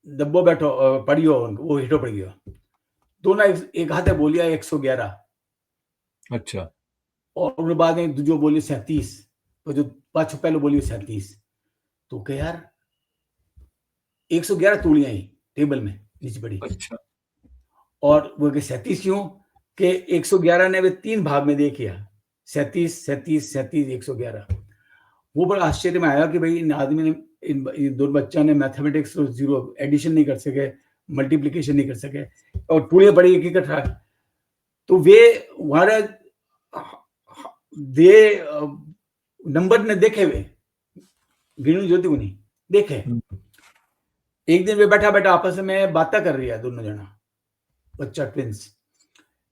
डब्बो बैठो पड़ियो, वो हिटो पड़ गयो, दोनों एक हाथे बोलिया 111, अच्छा, और उसके बाद में जो बोली 37, तो जो पाँच पहले बोली 37, तो क्या यार 111 तूलियां ही टेबल में नीचे पड़ी, अच्छा, और वो 37 क्यों कि 111 ने वे 3 भाग में दे किया, 37 37 37 111। वो बड़ा आश्चर्य में आया कि भाई इन आदमी ने इन दो बच्चा ने मैथमेटिक्स तो जीरो एडिशन नहीं कर सके, मल्टीप्लिकेशन नहीं कर सके, और पूरे बड़ी एक इकट्ठा, तो वे हमारे दे नंबर ने देखे हुए गिनू ज्योति को नहीं देखे। एक दिन वे बैठा बैठा आपस में बातें कर रही है दोनों जना, बच्चा ट्विंस,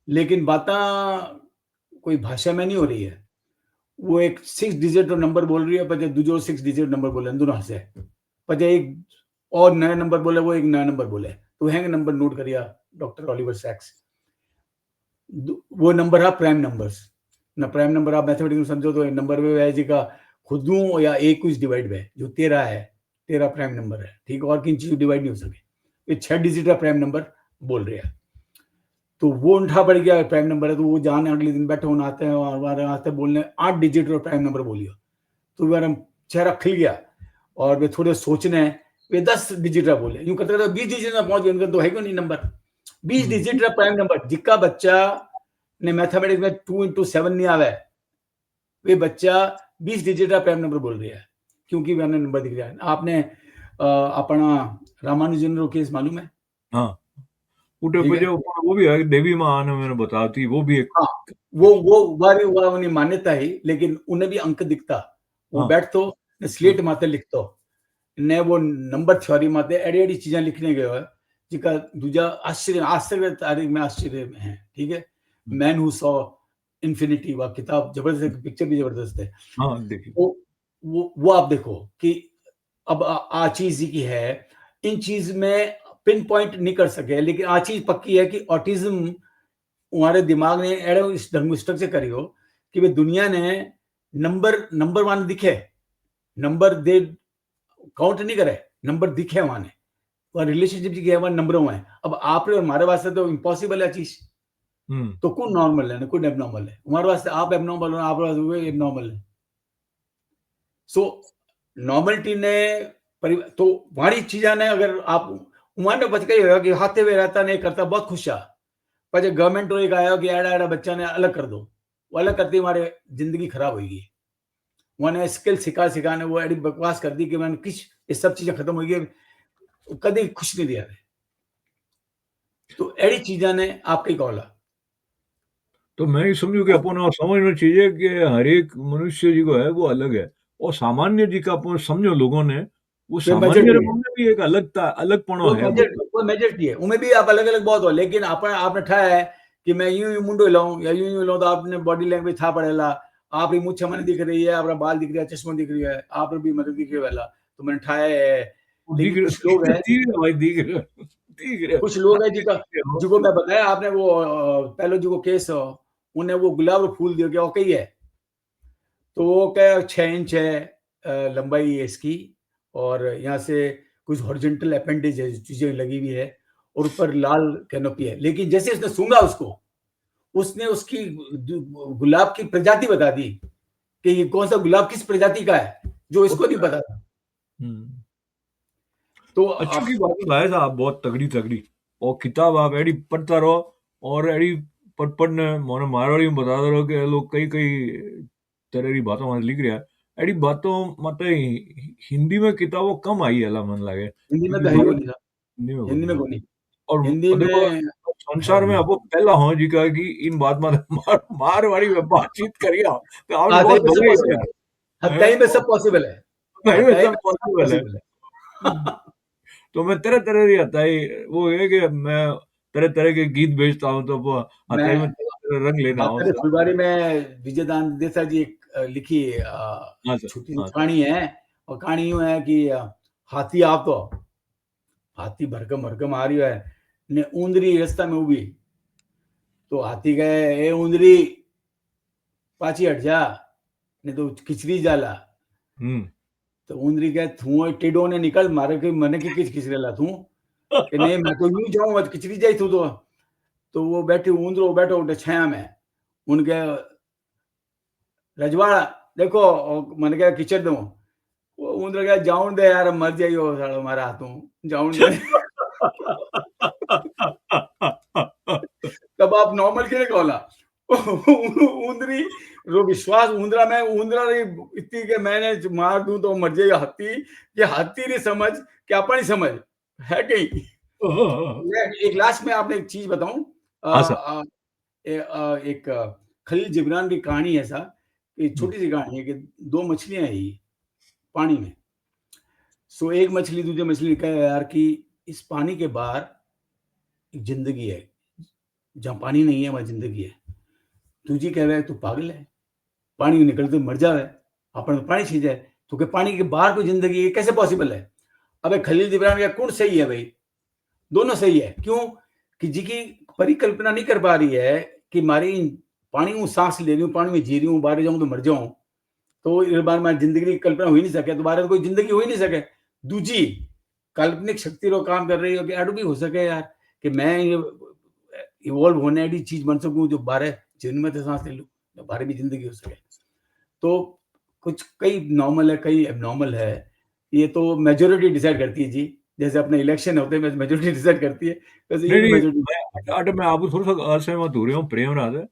लेकिन बातें कोई भाषा में नहीं हो रही है, वो एक 6 डिजिट नंबर बोल रही है, पर दूसरो 6 डिजिट नंबर बोले दोनों हंसे, पर एक और नया नंबर बोले, वो एक नया नंबर बोले, तो हैंग नंबर नोट करिया डॉक्टर ओलिवर सैक्स, वो नंबर है प्राइम नंबर्स ना, प्राइम नंबर आप मैथमेटिक्स में समझो तो नंबर वे है जी का खुद या एक कुछ डिवाइड में जो 13 है, 13 प्राइम नंबर है, ठीक, और किन चीज डिवाइड नहीं हो सके, ये 6 डिजिट का प्राइम नंबर बोल रहे हैं। तो वो उठा पड़ गया, प्राइम नंबर है, तो वो जाने अगले दिन बैठे होने आते हैं और आते बोलने 8 डिजिट और प्राइम नंबर बोलियो। तो मेरा चेहरा खिल गया और वे थोड़े सोचने, वे 10 डिजिट रा बोले, यूं करते करते 20 डिजिट में पहुंच गए, उनका तो है क्यों नहीं नंबर 20 डिजिट रा प्राइम नंबर। जिसका बच्चा ने मैथमेटिक्स में 2 into 7 नहीं आवे, वे बच्चा 20 डिजिट का प्राइम नंबर बोल रहा है, क्योंकि मैंने नंबर दिख रहा है। आपने अपना रामानुजन रो केस मालूम है? हाँ, उठे ठीक पे है, जो वो भी है, देवी माँ ने मैंने बताई थी, वो भी एक हाँ, वो वारी हुआ उन्हें मान्यता ही, लेकिन उन्हें भी अंक दिखता, वो हाँ, बैठ तो स्लेट माते लिखतो ने, वो नंबर थ्योरी माते एडी एडी चीजें लिखने गए है, जिका दूजा आश्चर्य तारीख में आश्चर्य में है। ठीक है, मैन हु सॉ इन्फिनिटी, वह किताब जबरदस्त, पिक्चर भी जबरदस्त है। हाँ, देखिए। वो आप देखो कि अब आ चीज की है, इन चीज में पिन पॉइंट नहीं कर सके, लेकिन आ चीज पक्की है कि ऑटिज्म तुम्हारे दिमाग ने एड़ो इस ढंग स्ट्रक्चर करियो कि वे दुनिया ने नंबर नंबर वन दिखे, नंबर दे काउंट नहीं करे, नंबर दिखे वहां ने, वह रिलेशनशिप की है, वह नंबर हुआ है। अब आप और हमारे वास्ते तो इम्पॉसिबल है चीज, तो कौन नॉर्मल है ना कौन एबनॉर्मल है, हमारे वास्ते आप एबनॉर्मल हो, आप एबनॉर्मल है। सो नॉर्मलिटी ने तो वारी चीजा ने, अगर आप उमाने बच गई होगा कि हाथे में रहता नहीं करता बहुत खुश है, पर जब गवर्नमेंट एक आया कि एड़ा एड़ा बच्चा ने अलग कर दो, वो अलग करते हमारे जिंदगी खराब होगी। उन्होंने स्किल सिखाने वो एडी बकवास कर दी कि मैंने किस ये सब चीजें खत्म हो गई, कभी खुश नहीं दिया। तो एड़ी चीजा ने आपकी कॉल तो मैं ये समझू कि अपन समझना चाहिए कि हर एक मनुष्य जी को है वो अलग है, और सामान्य जी का अपन समझो लोगों ने, वो सामान्य मेजोरिटी है, में भी एक अलगपना है वो। वो मेजोरिटी है, उनमें भी आप अलग अलग बहुत हो, लेकिन आपने ठाया है कि मैं यूं यूं मुंडो हिलाऊं या यूं यूं हिलाऊं, तो आपने बॉडी लैंग्वेज था पड़ेला, आप मुझे मन दिख रही है, आप बाल दिख रहा है, चश्मा दिख रही है, आप भी मतलब दिख रही है, तो मैंने ठाया है। वो लेकिन दिख रहा कुछ लोग हैं, दिख रहा भाई, दिख रहा दिख रहा कुछ लोग हैं जिनका, दिख रहा। जिनको मैं बताया आपने वो पहले जो केस हो, उन्हें वो गुलाब का फूल दिया, क्या कही है, तो वो क्या 6 इंच है लंबाई है इसकी, और यहाँ से कुछ हॉरिजॉन्टल अपेंडेज है, चीजें लगी हुई है, और ऊपर लाल कैनोपी है। लेकिन जैसे उसने सूंघा उसको, उसने उसकी गुलाब की प्रजाति बता दी कि ये कौन सा गुलाब किस प्रजाति का है, जो इसको नहीं पता था। हम्म। तो अच्छी आप की बात है साहब, बहुत तगड़ी तगड़ी, और किताब आप एडी पढ़ता रहो, और एडी पढ़ने मोने मारवाड़ी में बता रहो कि लोग कई कई तरह की बातों में लिख रहा है, एडी बातों मत हिंदी में किताबों कम आई है मन लगे, हिंदी में क्योंकि तो है ही को भारत नहीं था, हिंदी में हिंदी में बोलना। को नहीं, हिंदी और देखो, में है संसार में नहीं। आपको पहला हो जी का कि इन बात में मारवाड़ी में बातचीत करिए, तो आपने हाँ, बहुत तई में सब भलाई पॉसिबल है, है, हाँ, हैं? तई में सब पॉसिबल है, नहीं हाँ, में तई सब में सब पॉसिबल है। पॉसिबल है। तो मैं तरह तरह की हताई, वो है कि मैं तरह तरह के गीत भेजता हूँ, तो वो मैं हताई में तरह तरह रंग लेना बात हो करें उसका। फुलबारी में, विजय दान देसा जी एक लिखी हाँ सर। छोटी सी हाँ सर। कहानी है, और कहानी यूं है कि हाथी आप तो हाथी भरकम भरकम आ रही है ने ऊंदरी रास्ता में उभी, तो हाथी गए ए ऊंदरी पाची हट जा, ने तो खिचड़ी जाला, हम्म। तो ऊंदरी कहे थू टेढ़ो ने निकल मारे के मने की किच खिचड़ेला थू, कि नहीं मैं तो यूं जाऊं, मत खिचड़ी जाई तू तो वो बैठे ऊंदरो बैठो उठे छाया में, उनके रजवाड़ा देखो, मैंने कहा किचड़ दूं, वो ऊंदरा कहा जाऊं दे यार, मर जाइयो सालो मारा हाथों, जाऊं दे। तब आप नॉर्मल के लिए कहोला, ऊंदरी रो विश्वास ऊंदरा में, ऊंदरा री इतनी के मैंने मार दूं तो मर जाएगा हाथी, ये हाथी री समझ कि अपनी समझ है कहीं। मैं एक लास्ट में आपने एक चीज बताऊं, हाँ सर। एक खलील जिब्रान की कहानी है, ऐसा एक हम्म। छोटी सी कहानी है कि दो मछलियां हैं ये पानी में, सो एक मछली दूसरी मछली ने कहा यार कि इस पानी के बाहर एक जिंदगी है, जहाँ पानी नहीं है वहां जिंदगी है, तुझी कह रहा है तू पागल है, पानी में निकल तो मर जावे, अपन तो पानी छीन जाए, तो के पानी के बाहर कोई जिंदगी है कैसे पॉसिबल है। अबे खलील जिब्रान का कौन सही है भाई, दोनों सही है, क्यों कि जी की परिकल्पना नहीं कर पा रही है कि मारी पानी में सांस ले रही हूँ, पानी में जी रही हूँ, बाहर जाऊं तो मर जाऊं, तो इस बार मैं जिंदगी की कल्पना हो ही नहीं सके, दोबारा तो कोई जिंदगी हो ही नहीं सके। दूजी काल्पनिक शक्ति रो काम कर रही हो कि अड़ भी हो सके यार, कि मैं इवॉल्व होने वाली चीज बन सकूं जो बारह जिनमें से सांस ले लूं, जो बारह भी जिंदगी हो सके। तो कुछ कई नॉर्मल है, कई एबनॉर्मल है। ये तो मेजोरिटी डिसाइड करती है जी। जैसे अपने इलेक्शन होते हैं मेजोरिटी डिसाइड करती है, वैसे ये नहीं, भी नहीं, मेजोरिटी। मैं आपको थोड़ा-सा असहमत हो रहा हूँ प्रेम राज है।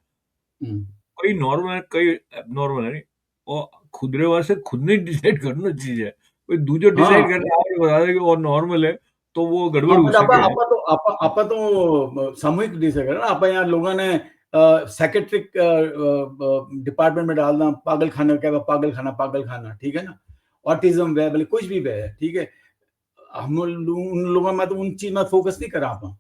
कई नॉर्मल है, कई एब्नॉर्मल है। और खुदरे वास्ते खुद ने डिसाइड करना चाहिए। कोई दूसरो हाँ, डिसाइड करके आपने बता दे कि वो नॉर्मल है, तो वो गड़बड़ हाँ, हो बट सके है। आपा तो सामूहिक डिसाइड करना। आप यहाँ लोगों ने साइकेट्रिक डिपार्टमेंट में डालना, पागल खाना, क्या पागल खाना, पागल खाना, ठीक है ना। ऑटिज्म वे भले कुछ भी वे है, ठीक है। उन लोगों में तो उन चीज में फोकस नहीं करा आप।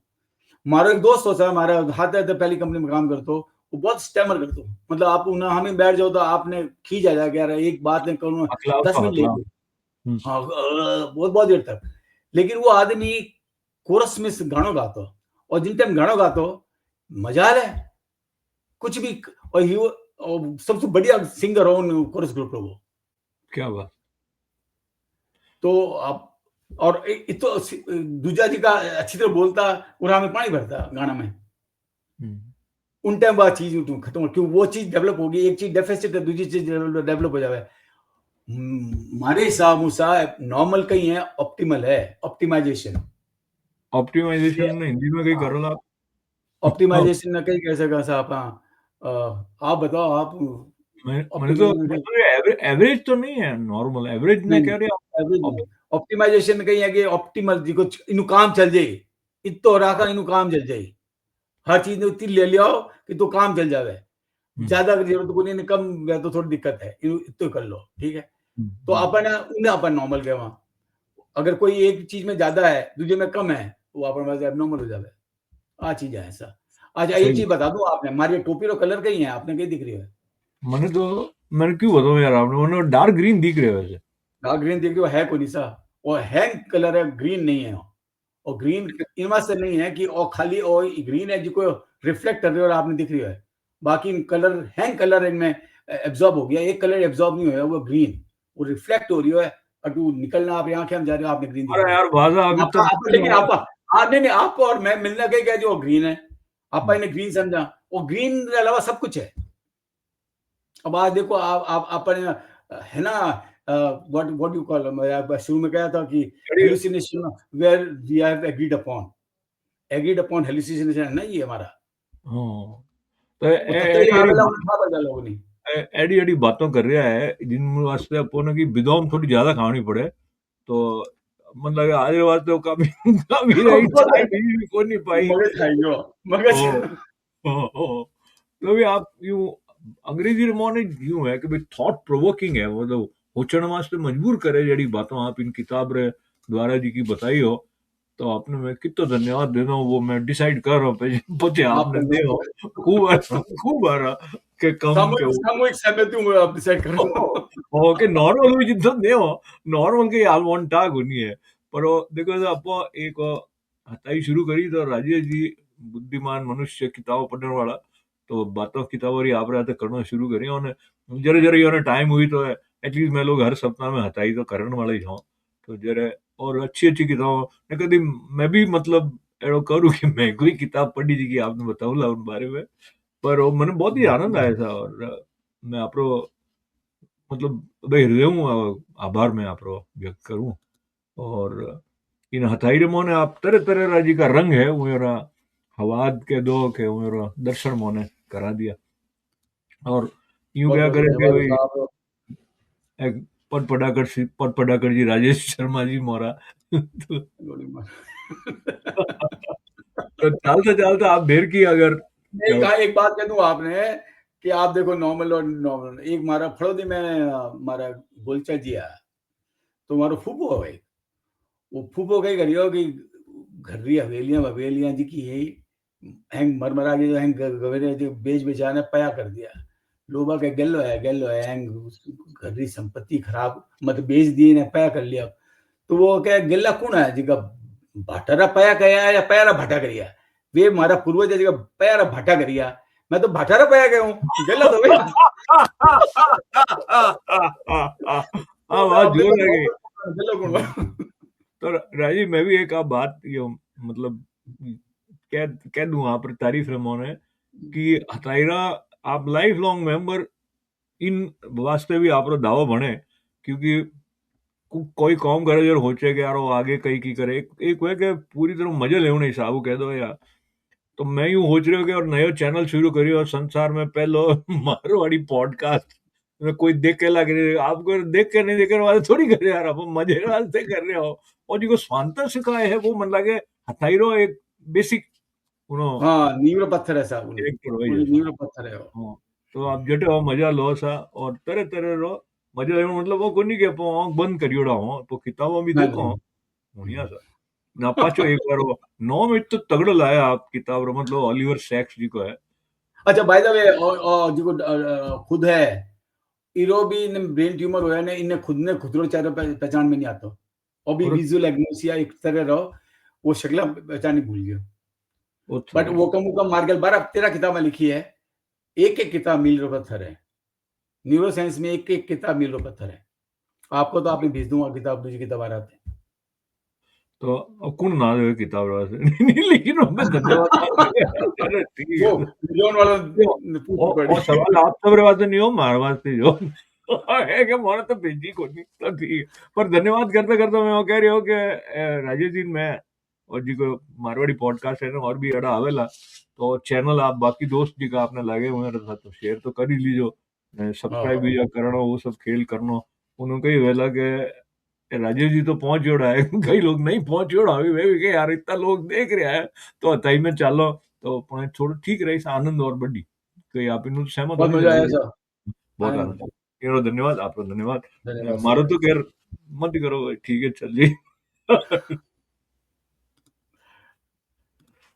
मारो एक दोस्त होता है हमारा, हाथ है पहली कंपनी में काम करते हो, वो बहुत स्टैमर करते हो, मतलब आप हमें बैठ जाओ तो आपने खींच आ जाएगा यार, एक बात नहीं करूँ, हकलाव 10 मिनट ले हकलाव। लो। हुँ। हाँ, बहुत बहुत देर तक। लेकिन वो आदमी कोरस में गानों गाता हो, और जिन टाइम गानों गाता हो, मजाल है कुछ भी। और और सबसे बढ़िया सिंगर हो कोरस ग्रुप वो। क्या बात! तो आप, और तो दूजा जी का अच्छी तरह बोलता और हमें पानी भरता गाना में। हुँ। उन टाइम बात चीज खत्म हो, क्यों वो चीज डेवलप होगी, एक चीज डेफिसिट है, दूसरी चीज डेवलप हो जाए। हमारे हिसाब मुसाब नॉर्मल कहीं है, ऑप्टिमल है, ऑप्टिमाइजेशन। ऑप्टिमाइज़ेशन हिंदी में कहीं हाँ, करो आप। हाँ, ऑप्टिमाइजेशन में कई कैसे कैसा आप, आप बताओ आप। मैंने तो ऑप्टिमाइजेशन, एवरेज तो नहीं है, नॉर्मल एवरेज ने नहीं कह रहे एवरेज आप। नहीं, ऑप्टिमाइजेशन में कहीं है कि ऑप्टिमल जी को इनु काम चल जाए, इतो राखा इनु काम चल जाए। हर चीज ने उतनी ले लिया कि तो काम चल जावे। हुँ, ज्यादा की जरूरत को नहीं, कम वे तो थोड़ी दिक्कत है, इतो कर लो, ठीक है। हुँ, तो हुँ। अपन उन्हें अपन नॉर्मल के वहां, अगर कोई एक चीज में ज्यादा है दूसरे में कम है, वो अपन पास एबनॉर्मल हो जावे। आ चीज है ऐसा। अच्छा एक सही चीज बता दूं, आपने हमारी टोपी रो कलर कहीं है, आपने कहीं दिख रही है? मैंने तो मैंने क्यों बताऊँ यार आपने, मैंने डार्क ग्रीन दिख रहे हैं वैसे। डार्क ग्रीन दिख रही हो, है कोई नहीं सा। और है कलर है, ग्रीन नहीं है। और ग्रीन इनमें से नहीं है कि और खाली और ग्रीन है जिसको रिफ्लेक्ट कर रही है और आपने दिख रही है। बाकी कलर है, कलर इनमें एब्जॉर्ब हो गया, एक कलर एब्जॉर्ब नहीं हुआ, वो ग्रीन, वो रिफ्लेक्ट हो रही है। और तू निकलना आप आंखें हम जा रहे हो, आपने ग्रीन दिख अरे रही है। यार वाजा अभी आपका तक आप, लेकिन आपका, आप नहीं नहीं, आपको और मैं मिलना कहीं क्या जो ग्रीन है, आपा हुँ, इन्हें ग्रीन समझा। और ग्रीन के अलावा सब कुछ है। अब आज देखो आप अपन है ना, व्हाट व्हाट यू कॉल, मैं शुरू में कहा था कि चलिए। Hallucination where we have agreed upon hallucination है ना ये हमारा। हाँ, तो वो तत्ते ही एडी आवेला उठा बजा लोगों ने। एडी एडी बातों कर रहा है जिन वास्ते अपन की विदोम थोड़ी ज्यादा खानी पड़े, तो मतलब आज वास्ते वो काफी काफी रही चाय भी कोई नहीं पाई। मगज खाइयो, मगज। ओ, ओ, तो भी आप यूं अंग्रेजी रे माने यूं है कि भाई थॉट प्रोवोकिंग है, मतलब सोचण वास्ते मजबूर करे जड़ी बातों आप इन किताब रे द्वारा जी की बताई हो। तो आपने मैं कितो धन्यवाद देना वो मैं डिसाइड कर रहा हूँ पचे आप आपने दे हो खूब आ रहा के कम के सामूहिक सामूहिक सहमति में आप डिसाइड करो। ओके नॉर्मल हुई जितना दे हो नॉर्मल के हाल वन टाक होनी है। पर वो देखो तो अपो एक हताई शुरू करी तो राजेश जी बुद्धिमान मनुष्य किताब पढ़ने वाला, तो बातों किताबों री आप रात करना शुरू करी और जरे जरे योने टाइम हुई तो एटलीस्ट मैं लोग हर सप्ताह में हताई तो करने वाला ही हूँ। तो जरे और अच्छी अच्छी किताब ने कभी मैं भी मतलब एड़ो करूँ कि मैं कोई किताब पढ़ी थी कि आपने बताऊला उन बारे में। पर वो मैंने बहुत ही आनंद आया था और मैं आपरो मतलब भाई हृदय हूँ आभार मैं आपरो व्यक्त करूँ। और इन हथाई मोने आप तरह तरह राजी का रंग है वो मेरा हवाद के दो के वो मेरा दर्शन मोने करा दिया। और यूं बहुत क्या बहुत करे थे धन्यवाद भाई साहब। एक पट पटाकर जी राजेश शर्मा जी मोरा तो चलता चलता आप देर की अगर एक बात कह दूं आपने, कि आप देखो नॉर्मल और नॉर्मल, एक मारा फड़ोदी में मारा बोलचा जी आया, तो मारो फूफो है भाई। वो फूफो कही करियो कि घर री हवेलियां हवेलियां जी की है, हैंग मरमरा के जो हैंग गवेरे जो बेच बेचाने पया कर दिया। लोबा के गेलो है हैंग, घर री संपत्ति खराब मत बेच दी ने पया कर लिया। तो वो क्या गेला कौन है जिका भाटारा पया गया या पैरा भाटा करिया, वे मारा पूर्वज है जिका पैरा भाटा करिया, मैं तो भाटारा पया गया हूँ, गेला तो भाई। हाँ तो बात आप जोर देखो है गई। गेलो कौन। तो राजीव मैं भी एक आप बात ये मतलब कह दूं आप तारीफ रमोने कि हतायरा आप लाइफ लॉन्ग मेंबर इन वास्ते भी आप दावा बने क्योंकि कोई काम करे जो होचे कि यार वो आगे कई की करे एक वे के पूरी तरह मजे ले हिसाब कह दो यार तो मैं यूं सोच रहा हूँ कि और नयो चैनल शुरू करियो और संसार में पहलो मारवाड़ी पॉडकास्ट में कोई देख के लग रही आपको देख के नहीं देखे वाले थोड़ी कर रहे यार आप मजे वास्ते कर रहे हो और जो स्वांता सिखाए है वो मन लगे हथाईरो एक बेसिक उनो हाँ नीवड़ो पत्थर है साहब कैरेक्टर हो उन जैसा नीवड़ो पत्थर है वो। हाँ तो आप जटे हो मजा लो सा और तरह तरह रो मजा लेनो मतलब वो कोनी के पो आंख बंद करियोड़ा हो तो किताबों भी हाँ देखो जी। बढ़िया सा ना पाचो एक बार वो 9 में तो तगड़ो लाया आप किताब रो मतलब ओलिवर सैक्स जी को है अच्छा बाय द वे और जो खुद है इरो भी इन ब्रेन ट्यूमर होया ने इन्हें खुद ने खुद रो चेहरा पहचान में नहीं आता और भी और विजुअल एग्नोसिया एक तरह रहो वो शक्ल पहचान नहीं भूल गया वो बट था वो कम मार गल 12-13 किताबें लिखी है एक एक किताब मील रो पत्थर है न्यूरो साइंस में एक एक किताब मील रो पत्थर है आपको तो आपने भेज दूंगा किताब दूसरी किताब आ रहा तो अब कौन ना दे किताब रो से नहीं लेकिन मैं धन्यवाद चलो ठीक वो है लोन वाला तो पूछ पड़ी और सवाल आप सब रे वास्ते नहीं हो मार वास्ते जो है कि मोने तो भेजी को नहीं तो ठीक है पर धन्यवाद करते करते मैं वो कह रही हूँ कि राजेश जी मैं और जी को मारवाड़ी पॉडकास्ट है ना और भी अड़ा आवेला तो चैनल आप बाकी दोस्त जी का आपने लगे हुए रहता तो शेयर तो कर ही लीजो हाँ सब्सक्राइब हाँ भी या करनो वो सब खेल करनो उन्होंने कही वेला के राजेश जी तो पहुंच जोड़ा है कई लोग नहीं पहुंच जोड़ा अभी वे भी के यार इतना लोग देख रहे हैं तो अताई में चालो तो पण थोड़ा ठीक रही आनंद और बढ़ी कई आप इन सहमत बहुत होनी मजा आया चाहिए सर बहुत आनंद आनंद एनो धन्यवाद आपको धन्यवाद धन्यवाद मारो सर तो खैर मत करो ठीक है चल जी